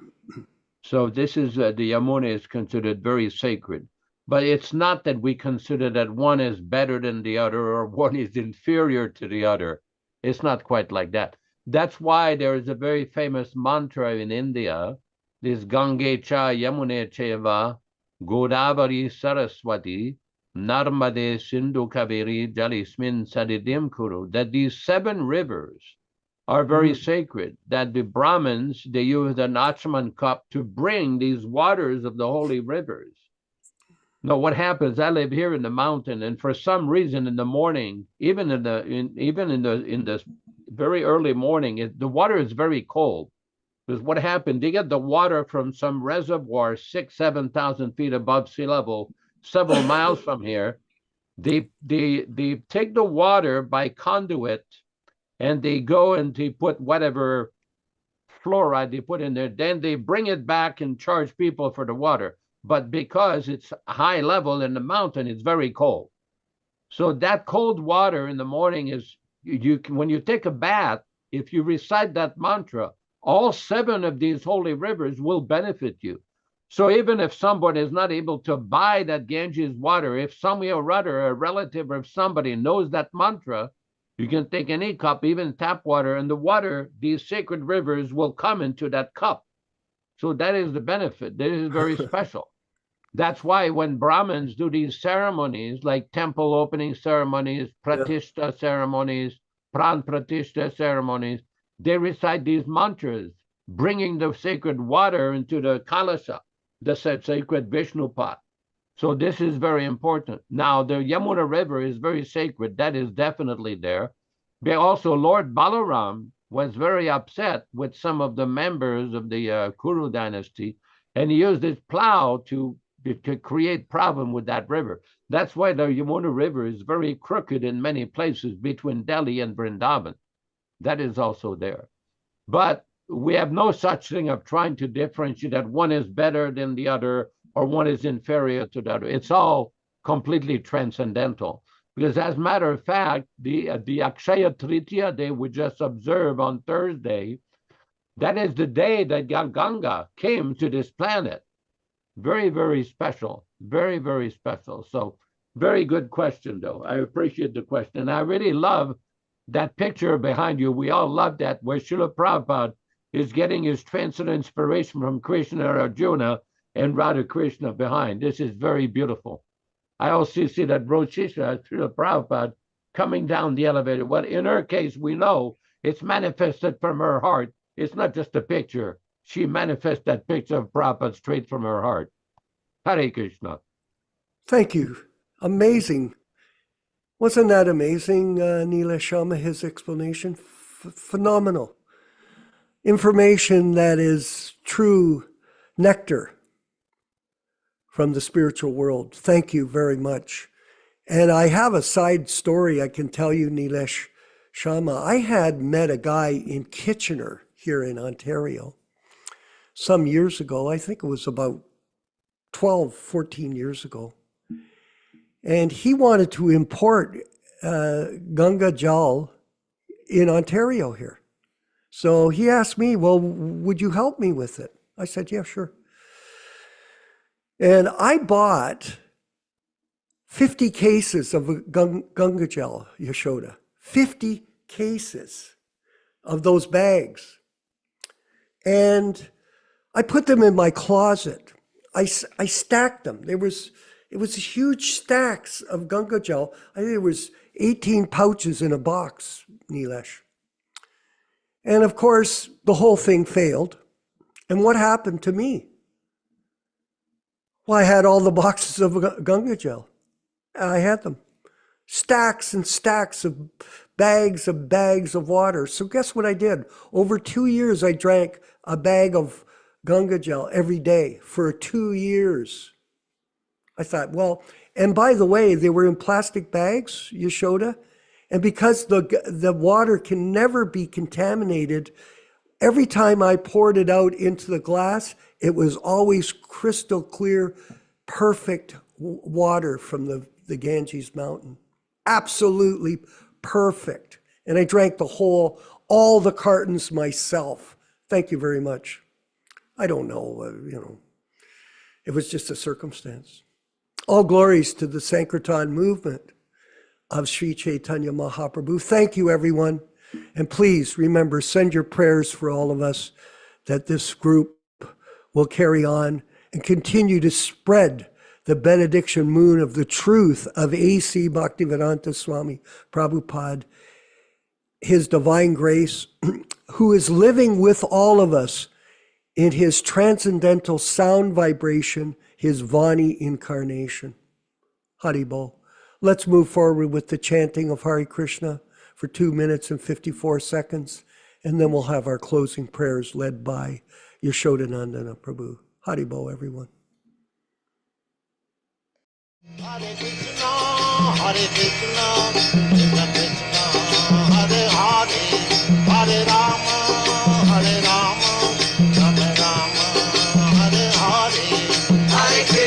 So this is, the Yamuna is considered very sacred. But it's not that we consider that one is better than the other or one is inferior to the other. It's not quite like that. That's why there is a very famous mantra in India, this Gange cha Yamune cheva Godavari Saraswati Narmade Sindhu Kaveri Jalismin Sadidim Kuru, that these 7 rivers are very sacred, that the Brahmins, they use an Achman cup to bring these waters of the holy rivers. Now, what happens? I live here in the mountain, and for some reason, in the morning, even in the very early morning, the water is very cold. Because what happened? They get the water from some reservoir 7,000 feet above sea level, several miles from here. They take the water by conduit, and they go and they put whatever fluoride they put in there. Then they bring it back and charge people for the water. but because it's high level in the mountain, it's very cold. So that cold water in the morning is, when you take a bath, if you recite that mantra, all 7 of these holy rivers will benefit you. So even if somebody is not able to buy that Ganges water, if somebody or other, a relative of somebody knows that mantra, you can take any cup, even tap water, and the water, these sacred rivers will come into that cup. So that is the benefit. This is very special. That's why when Brahmins do these ceremonies, like temple opening ceremonies, pratishta ceremonies, pran pratishta ceremonies, they recite these mantras, bringing the sacred water into the kalasha, the sacred Vishnu pot. So this is very important. Now, the Yamuna River is very sacred. That is definitely there. But also, Lord Balaram was very upset with some of the members of the Kuru dynasty, and he used his plow to create problem with that river. That's why the Yamuna River is very crooked in many places between Delhi and Vrindavan. That is also there. But we have no such thing of trying to differentiate that one is better than the other or one is inferior to the other. It's all completely transcendental. Because as a matter of fact, the Akshaya Tritiya day we just observed on Thursday, that is the day that Ganga came to this planet. Very, very special. Very, very special. So very good question, though. I appreciate the question. I really love that picture behind you. We all love that, where Srila Prabhupada is getting his transcendental inspiration from Krishna, Arjuna, and Radha Krishna behind. This is very beautiful. I also see that Roshisha, Srila Prabhupada, coming down the elevator. Well, in her case, we know it's manifested from her heart. It's not just a picture. She manifests that picture of Prabhupada straight from her heart. Hare Krishna. Thank you. Amazing. Wasn't that amazing, Neela Sharma, his explanation? Phenomenal. Information that is true nectar from the spiritual world. Thank you very much. And I have a side story I can tell you, Nilesh Sharma. I had met a guy in Kitchener here in Ontario some years ago. I think it was about 12, 14 years ago. And he wanted to import Ganga Jal in Ontario here. So he asked me, well, would you help me with it? I said, yeah, sure. And I bought 50 cases of Ganga Jal, Yashoda. 50 cases of those bags. And I put them in my closet. I stacked them. It was huge stacks of Ganga Jal. I think there was 18 pouches in a box, Nilesh. And of course, the whole thing failed. And what happened to me? Well, I had all the boxes of Ganga Jal. I had them. Stacks and stacks of bags of water. So guess what I did? Over 2 years, I drank a bag of Ganga Jal every day for 2 years. I thought, well, and by the way, they were in plastic bags, Yashoda, and because the water can never be contaminated, every time I poured it out into the glass, it was always crystal clear, perfect water from the Ganges mountain. Absolutely perfect. And I drank all the cartons myself. Thank you very much. I don't know, it was just a circumstance. All glories to the Sankirtan movement of Sri Chaitanya Mahaprabhu. Thank you, everyone. And please remember, send your prayers for all of us that this group will carry on and continue to spread the benediction moon of the truth of A.C. Bhaktivedanta Swami Prabhupada, his divine grace, who is living with all of us in his transcendental sound vibration, his Vani incarnation. Haribol. Let's move forward with the chanting of Hare Krishna for 2 minutes and 54 seconds, and then we'll have our closing prayers led by Yashodanandana Prabhu. Haribol, everyone. Hare Krishna, Hare Krishna, Krishna Krishna, Hare Hare, Hare Rama, Rama Rama, Hare Hare. Hare Krishna.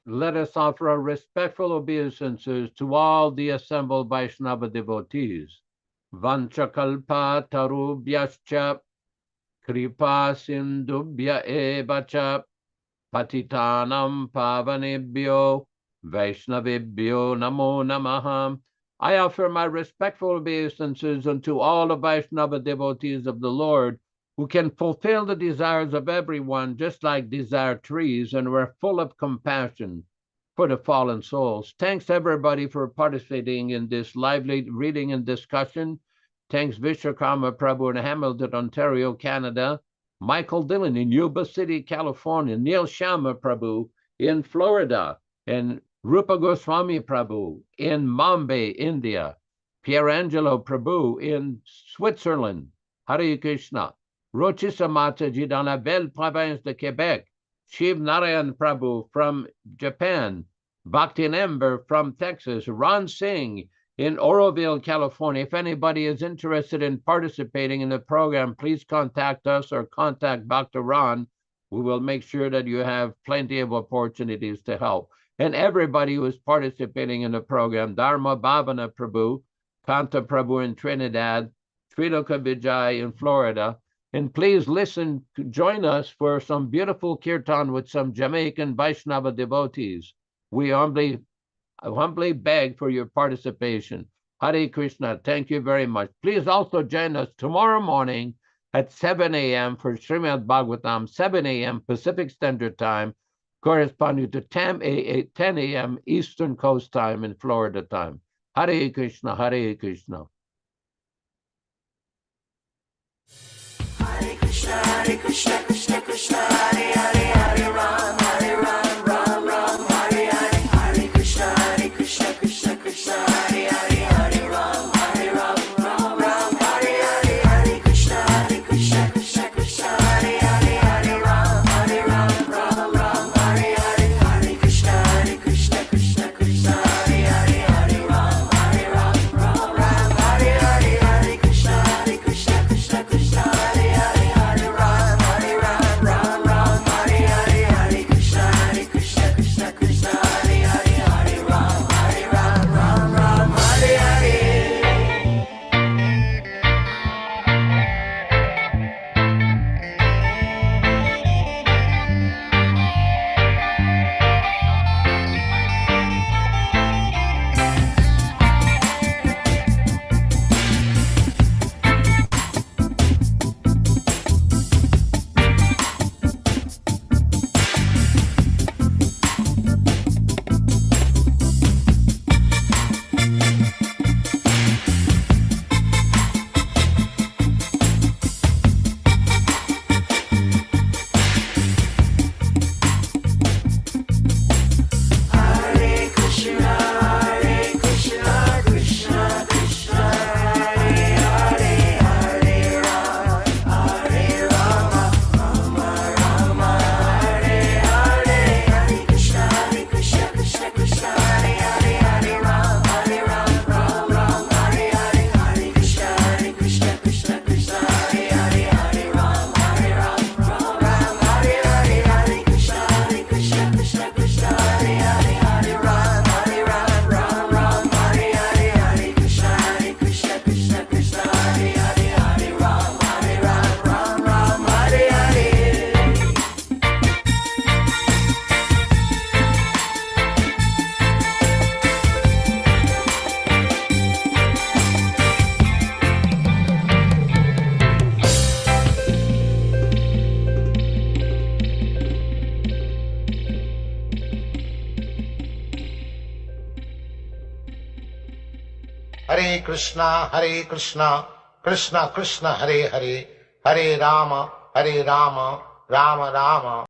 Let us offer our respectful obeisances to all the assembled Vaishnava devotees. Vanchakalpa tarubhyascha kripa sindubhya evacha patitanam pavanebhyo Vaishnavebhyo namo namaha. I offer my respectful obeisances unto all the Vaishnava devotees of the Lord who can fulfill the desires of everyone, just like desire trees, and we're full of compassion for the fallen souls. Thanks everybody for participating in this lively reading and discussion. Thanks Vishwakarma Prabhu in Hamilton, Ontario, Canada. Michael Dillon in Yuba City, California. Neil Sharma Prabhu in Florida. And Rupa Goswami Prabhu in Mumbai, India. Pierangelo Prabhu in Switzerland. Hare Krishna. Rochisa Mataji dans la belle province de Quebec. Shiv Narayan Prabhu from Japan. Bhakti Nember from Texas. Ron Singh in Oroville, California. If anybody is interested in participating in the program, please contact us or contact Dr. Ron. We will make sure that you have plenty of opportunities to help. And everybody who is participating in the program, Dharma Bhavana Prabhu, Kanta Prabhu in Trinidad, Triloka Vijay in Florida. And please listen, join us for some beautiful kirtan with some Jamaican Vaishnava devotees. We humbly beg for your participation. Hare Krishna, thank you very much. Please also join us tomorrow morning at 7 a.m. for Srimad Bhagavatam, 7 a.m. Pacific Standard Time, corresponding to 10 a.m. Eastern Coast Time in Florida time. Hare Krishna, Hare Krishna. Hare Krishna, Krishna Krishna, Hare Hare, Hare Ram, Ram Ram, Hare Hare. Hare Krishna, Krishna Krishna, Hare Hare, Hare Ram, Ram Ram, Hare Hare. Hare Krishna, Krishna Krishna, Hare Hare, Hare Ram, Ram Hare Hare. Hare Krishna, Krishna Krishna, Hare Hare, Hare Ram, Ram Hare Hare. Hare Krishna, Krishna Krishna, Hare Hare, Hare Ram, Hare Krishna, Krishna Krishna, Hare Hare, Hare Rama, Rama Rama.